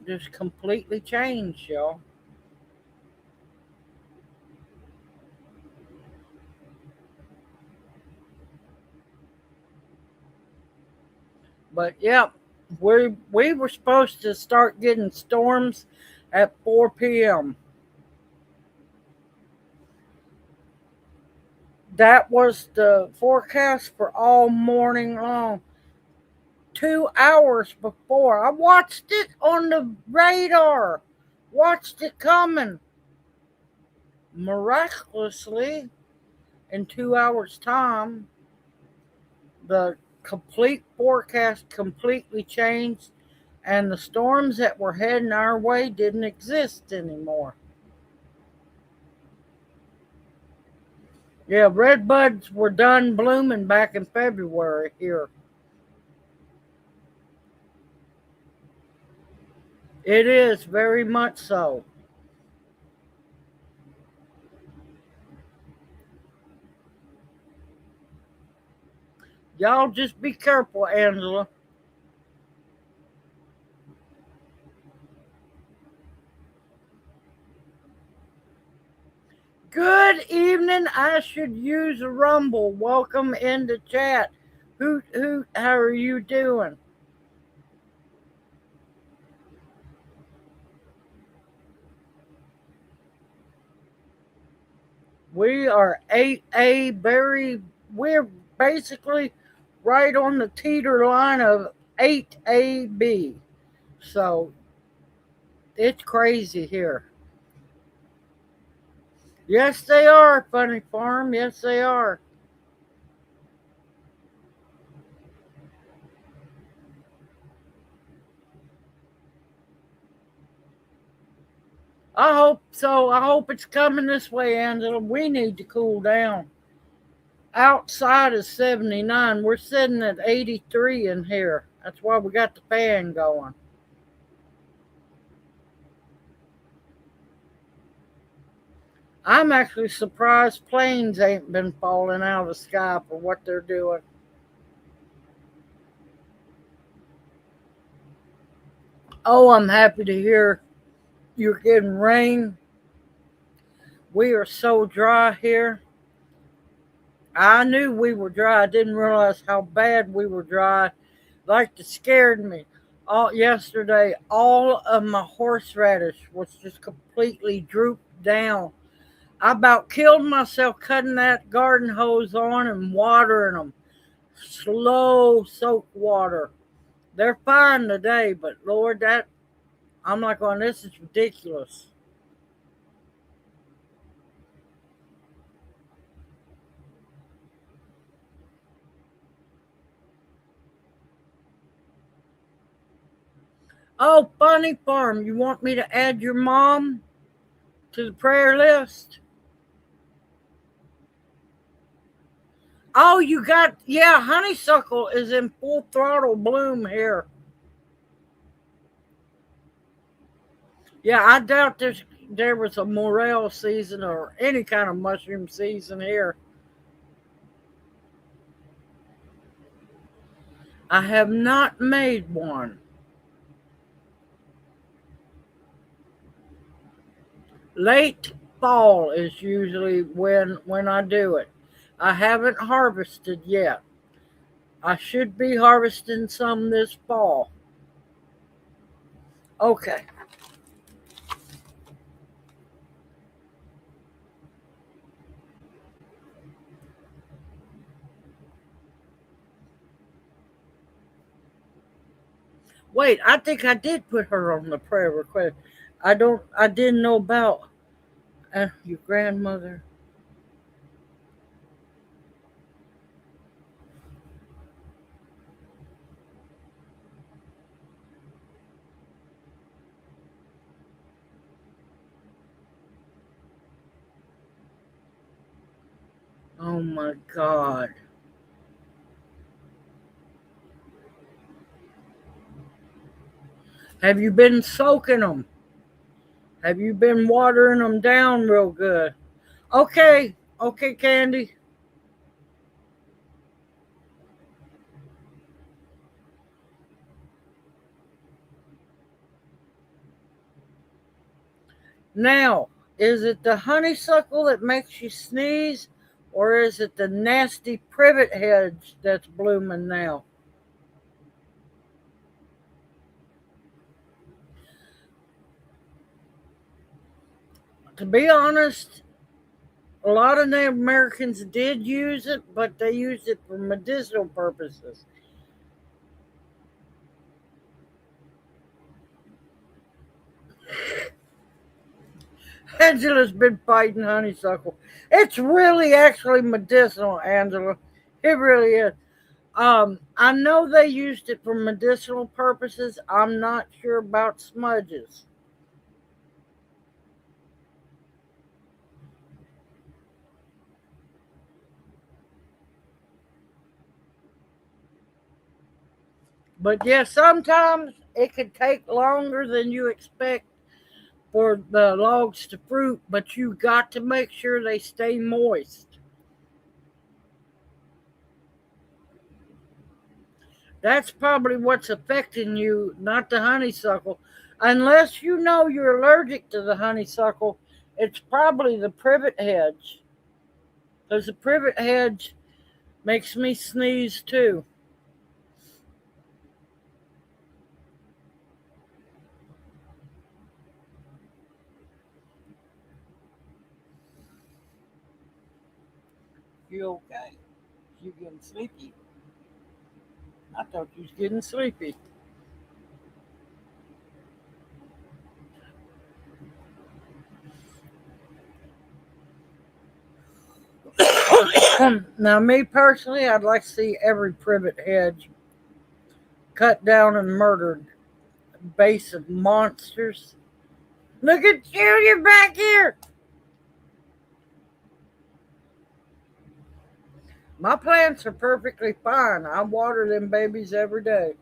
[SPEAKER 1] just completely changed, y'all. But yeah, we were supposed to start getting storms at 4 p.m. That was the forecast for all morning long. 2 hours before, I watched it on the radar, watched it coming. Miraculously, in 2 hours' time, the complete forecast completely changed, and the storms that were heading our way didn't exist anymore. Yeah, red buds were done blooming back in February here. It is very much so. Y'all just be careful, Angela. Good evening. I should use a rumble. Welcome into chat. How are you doing? We are 8A we're basically right on the teeter line of 8AB. So it's crazy here. Yes, they are, Funny Farm. Yes, they are. I hope so. I hope it's coming this way, Angela. We need to cool down. Outside is 79. We're sitting at 83 in here. That's why we got the fan going. I'm actually surprised planes ain't been falling out of the sky for what they're doing. Oh, I'm happy to hear you're getting rain. We are so dry here. I knew we were dry. I didn't realize how bad we were dry. Like it scared me. All yesterday, all of my horseradish was just completely drooped down. I about killed myself cutting that garden hose on and watering them. Slow soak water. They're fine today, but Lord, that I'm like going, this is ridiculous. Oh, Funny Farm, you want me to add your mom to the prayer list? Oh, you got, yeah, honeysuckle is in full throttle bloom here. Yeah, I doubt there was a morel season or any kind of mushroom season here. I have not made one. Late fall is usually when I do it. I haven't harvested yet. I should be harvesting some this fall. Okay. Wait, I think I did put her on the prayer request. I didn't know about your grandmother. Oh my God. Have you been soaking them? Have you been watering them down real good? Okay, okay, Candy. Now, is it the honeysuckle that makes you sneeze, or is it the nasty privet hedge that's blooming now? To be honest, a lot of Native Americans did use it, but they used it for medicinal purposes. Angela's been fighting honeysuckle. It's really actually medicinal, Angela. It really is. I know they used it for medicinal purposes. I'm not sure about smudges. But yeah, sometimes it could take longer than you expect for the logs to fruit, but you got to make sure they stay moist. That's probably what's affecting you, not the honeysuckle. Unless you know you're allergic to the honeysuckle, it's probably the privet hedge. Because the privet hedge makes me sneeze too. You okay? You getting sleepy? I thought you was getting sleepy. Now, me personally, I'd like to see every privet hedge cut down and murdered. Base of monsters. Look at you, you're back here. My plants are perfectly fine. I water them babies every day.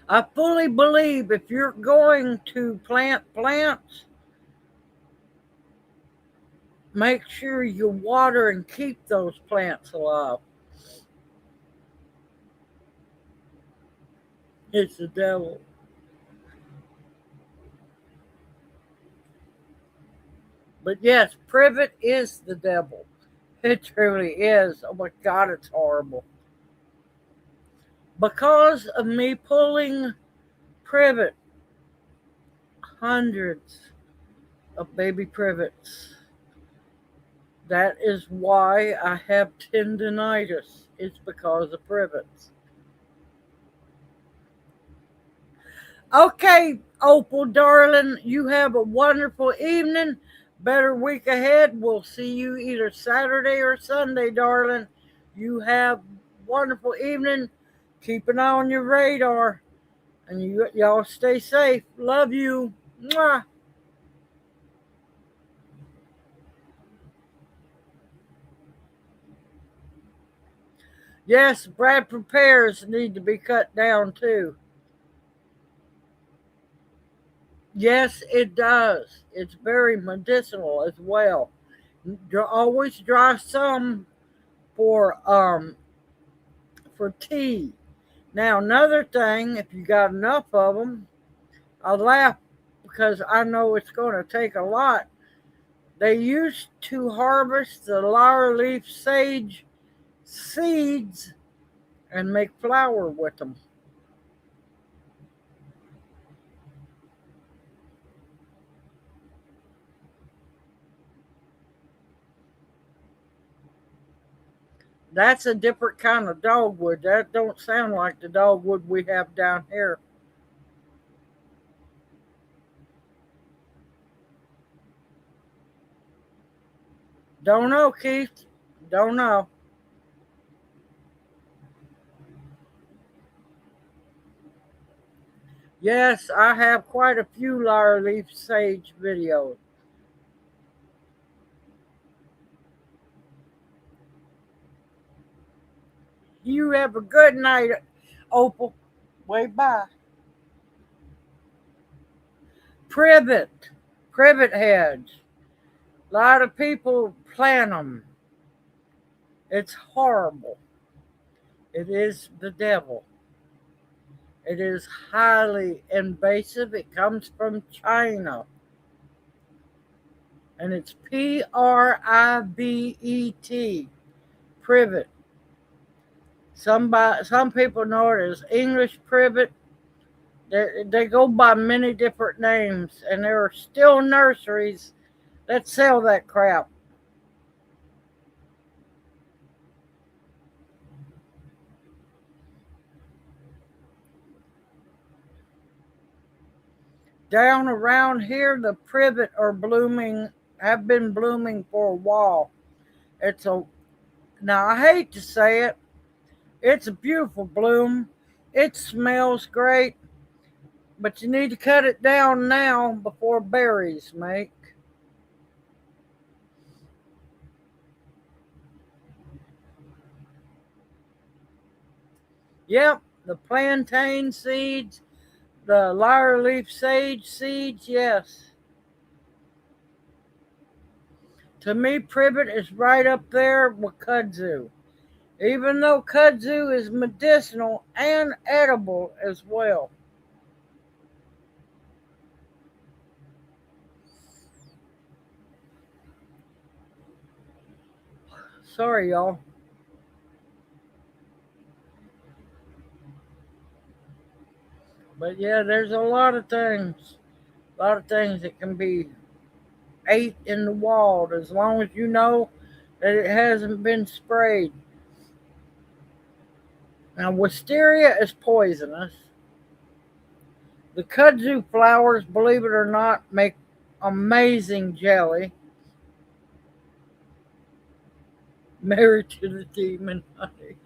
[SPEAKER 1] I fully believe if you're going to plant plants, make sure you water and keep those plants alive. It's the devil. But yes, privet is the devil. It truly is. Oh my God, it's horrible. Because of me pulling privet, hundreds of baby privets. That is why I have tendonitis. It's because of privets. Okay, Opal, darling, you have a wonderful evening. Better week ahead. We'll see you either Saturday or Sunday, darling. You have a wonderful evening. Keep an eye on your radar. And y'all stay safe. Love you. Mwah. Yes, Bradford pears need to be cut down too. Yes, it does. It's very medicinal as well. Always dry some for tea. Now another thing, if you got enough of them, I laugh because I know it's going to take a lot. They used to harvest the laurel leaf sage seeds and make flour with them. That's a different kind of dogwood. That don't sound like the dogwood we have down here. Don't know, Keith. Don't know. Yes, I have quite a few laurel leaf sage videos. You have a good night, Opal. Way bye. Privet. Privet hedge. A lot of people plant them. It's horrible. It is the devil. It is highly invasive. It comes from China. And it's privet. Privet. Some people know it as English privet. They go by many different names, and there are still nurseries that sell that crap. Down around here, the privet are blooming, have been blooming for a while. It's a Now I hate to say it, it's a beautiful bloom. It smells great, but you need to cut it down now before berries make. Yep, the plantain seeds, the lyre leaf sage seeds, yes. To me, privet is right up there with kudzu, even though kudzu is medicinal and edible as well. Sorry, y'all. But yeah, there's a lot of things that can be ate in the wild as long as you know that it hasn't been sprayed. Now, wisteria is poisonous. The kudzu flowers, believe it or not, make amazing jelly. Married to the demon, honey.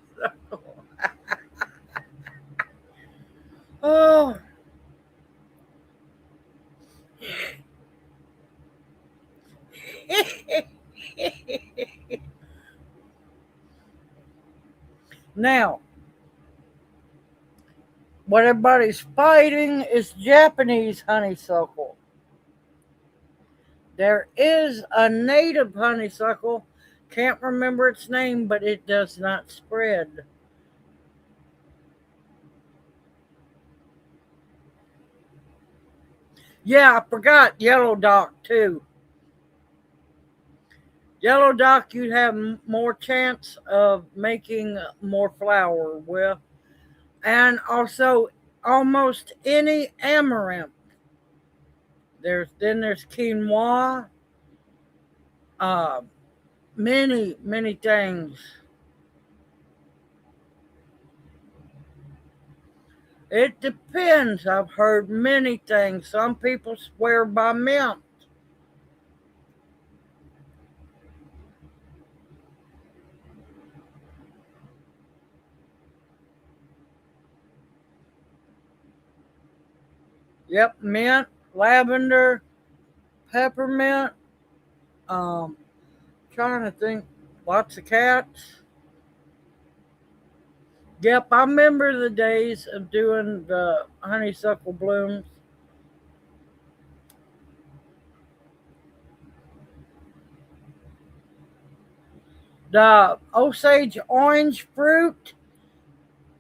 [SPEAKER 1] Oh, now what everybody's fighting is Japanese honeysuckle. There is a native honeysuckle, can't remember its name, but it does not spread. Yeah, I forgot yellow dock too. Yellow dock, you'd have more chance of making more flour with, and also almost any amaranth. There's quinoa, uh, many things. It depends. I've heard many things. Some people swear by mint. Yep, mint, lavender, peppermint. Um, Trying to think. Lots of cats. Yep, I remember the days of doing the honeysuckle blooms. The Osage orange fruit.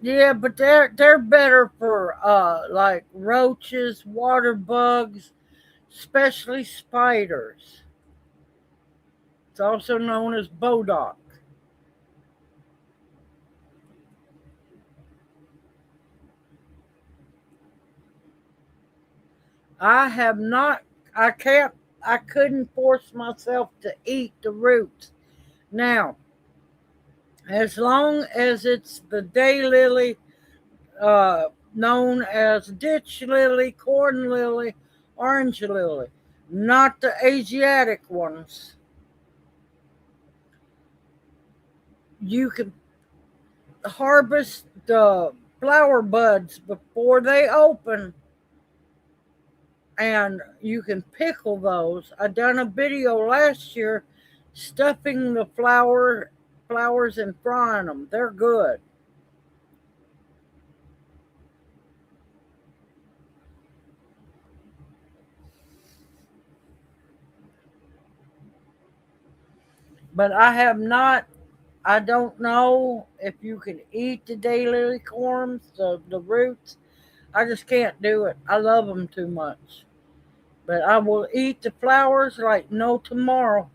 [SPEAKER 1] Yeah, but they're better for like roaches, water bugs, especially spiders. It's also known as bodock. I have not. I can't. I couldn't force myself to eat the roots. Now, as long as it's the daylily, known as ditch lily, corn lily, orange lily, not the Asiatic ones, you can harvest the flower buds before they open, and you can pickle those. I done a video last year stuffing the flowers and frying them. They're good. But I have not. I don't know if you can eat the daylily corms, the roots. I just can't do it. I love them too much. But I will eat the flowers like no tomorrow.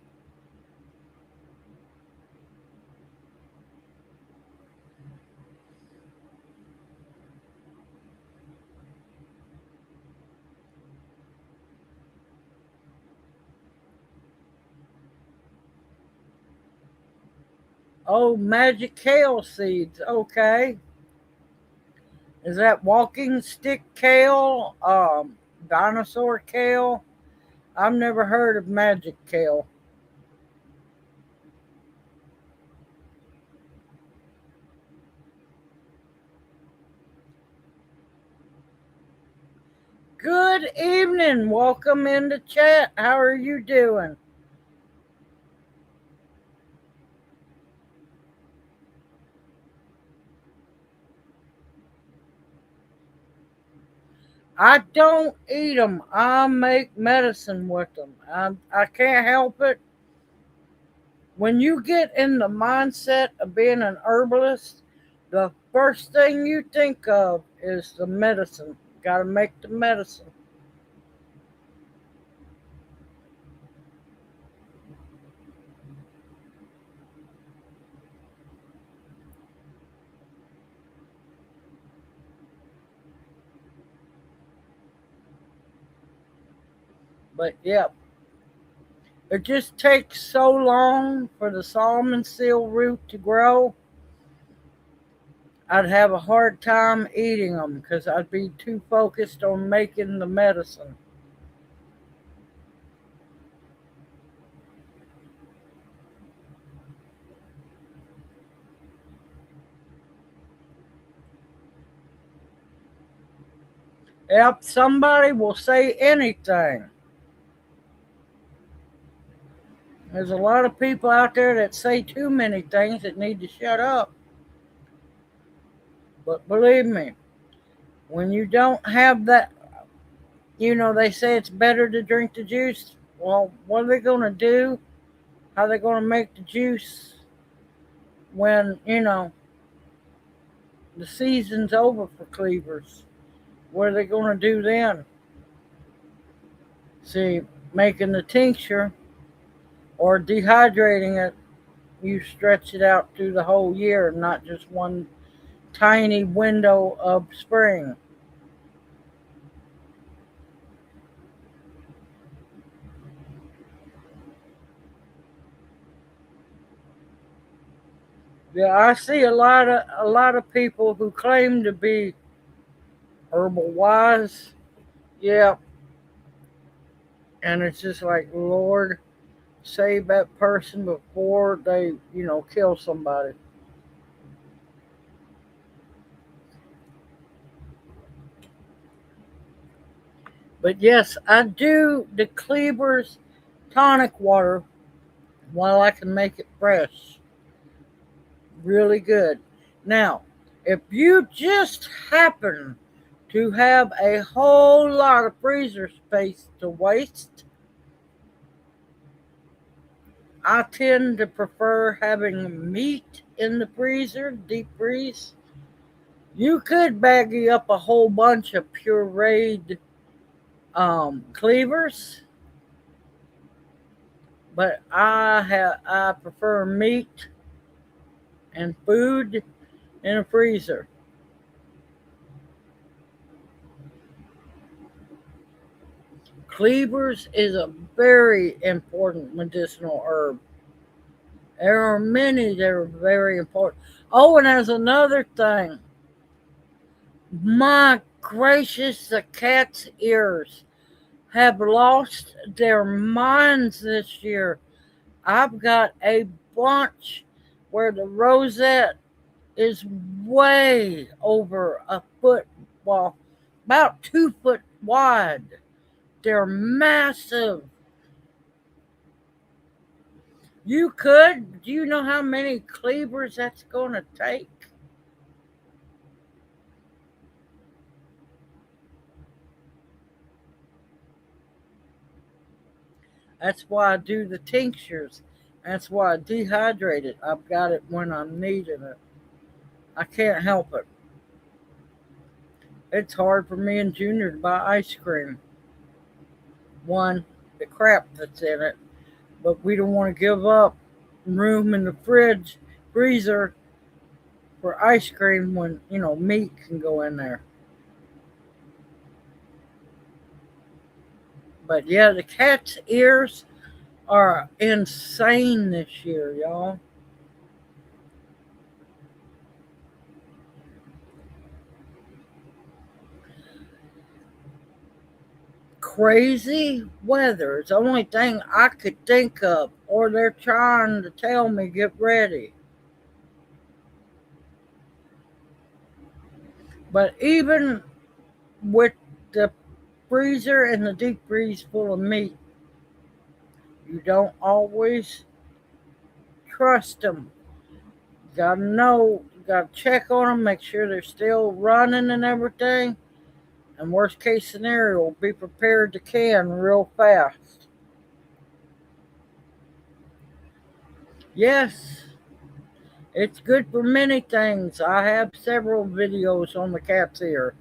[SPEAKER 1] Oh, magic kale seeds. Okay. Is that walking stick kale? Dinosaur kale? I've never heard of magic kale. Good evening. Welcome into chat. How are you doing? I don't eat them. I make medicine with them. I can't help it. When you get in the mindset of being an herbalist, the first thing you think of is the medicine. Got to make the medicine. But yeah, it just takes so long for the Solomon seal root to grow. I'd have a hard time eating them because I'd be too focused on making the medicine. Yep, somebody will say anything. There's a lot of people out there that say too many things that need to shut up. But believe me, when you don't have that, they say it's better to drink the juice. Well, what are they going to do? How are they going to make the juice when, the season's over for cleavers? What are they going to do then? See, making the tincture or dehydrating it, you stretch it out through the whole year, not just one tiny window of spring. Yeah, I see a lot of people who claim to be herbal wise. Yeah, and it's just like, Lord, save that person before they, kill somebody. But yes, I do the Cleaver's tonic water while I can make it fresh. Really good. Now, if you just happen to have a whole lot of freezer space to waste, I tend to prefer having meat in the freezer, deep freeze. You could baggy up a whole bunch of pureed cleavers, but I prefer meat and food in a freezer. Cleavers is a very important medicinal herb. There are many that are very important. Oh, and there's another thing. My gracious, the cat's ears have lost their minds this year. I've got a bunch where the rosette is way over a foot, well, about 2 foot wide. They're massive. Do you know how many cleavers that's going to take? That's why I do the tinctures. That's why I dehydrate it. I've got it when I'm needing it. I can't help it. It's hard for me and Junior to buy ice cream. One, the crap that's in it, but we don't want to give up room in the freezer for ice cream when, meat can go in there. But yeah, the cat's ears are insane this year, y'all. Crazy weather is the only thing I could think of, or they're trying to tell me get ready. But even with the freezer and the deep freeze full of meat, you don't always trust them. You gotta know, you gotta check on them, make sure they're still running and everything. And worst case scenario, be prepared to can real fast. Yes, it's good for many things. I have several videos on the cat's ear.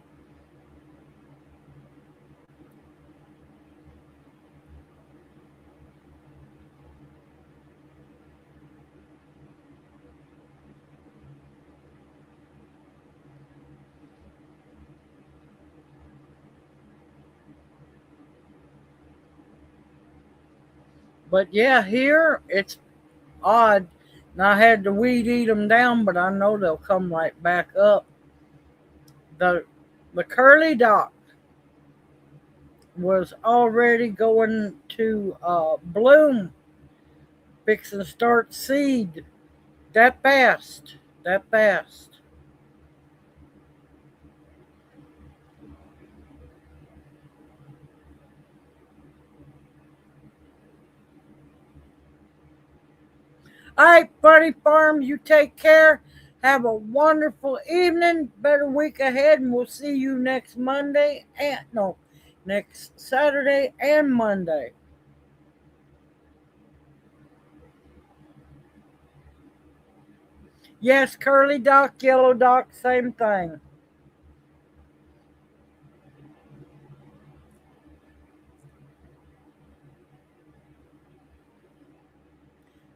[SPEAKER 1] But yeah, here it's odd. And I had to weed eat them down, but I know they'll come right back up. The the curly dock was already going to bloom, fixing to start seed. That fast. That fast. All right, Buddy Farm, you take care. Have a wonderful evening, better week ahead, and we'll see you next Monday and no, next Saturday and Monday. Yes, curly dock, yellow dock, same thing.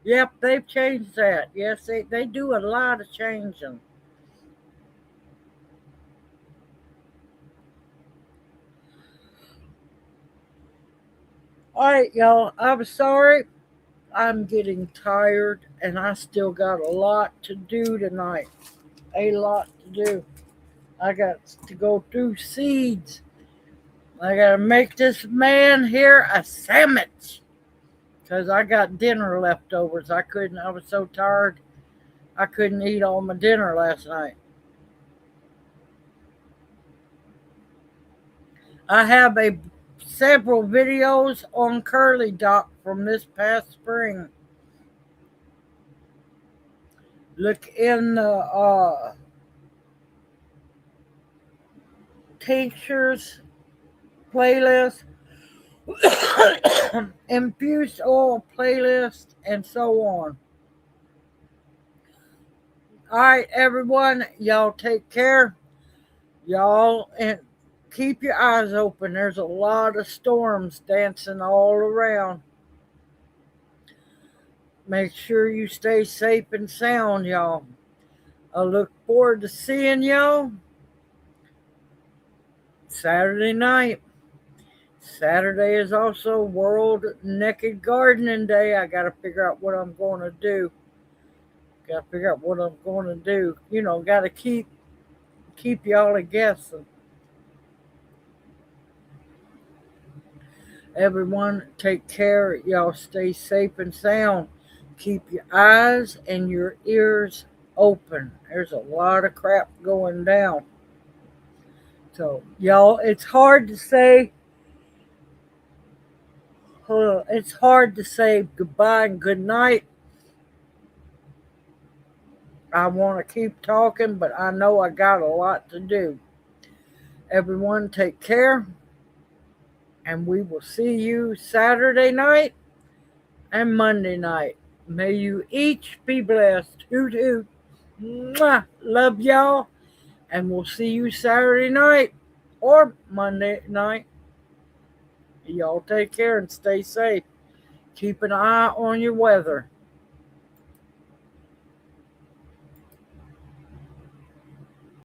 [SPEAKER 1] Yep, they've changed that. Yes, they do a lot of changing. All right, y'all. I'm sorry. I'm getting tired, and I still got a lot to do tonight. A lot to do. I got to go through seeds. I got to make this man here a sandwich because I got dinner leftovers. I was so tired, I couldn't eat all my dinner last night. I have several videos on curly dock from this past spring. Look in the tinctures playlist, infused oil playlist, and so on. All right, everyone, y'all take care. Y'all, and keep your eyes open. There's a lot of storms dancing all around. Make sure you stay safe and sound, y'all. I look forward to seeing y'all Saturday night. Saturday is also World Naked Gardening Day. I got to figure out what I'm going to do. Got to figure out what I'm going to do. Got to keep y'all guessing. Everyone, take care. Y'all stay safe and sound. Keep your eyes and your ears open. There's a lot of crap going down. So, y'all, it's hard to say. It's hard to say goodbye and good night. I want to keep talking, but I know I got a lot to do. Everyone, take care, and we will see you Saturday night and Monday night. May you each be blessed. Hoot hoot. Mwah. Love y'all, and we'll see you Saturday night. or Monday night. Y'all take care and stay safe. Keep an eye on your weather.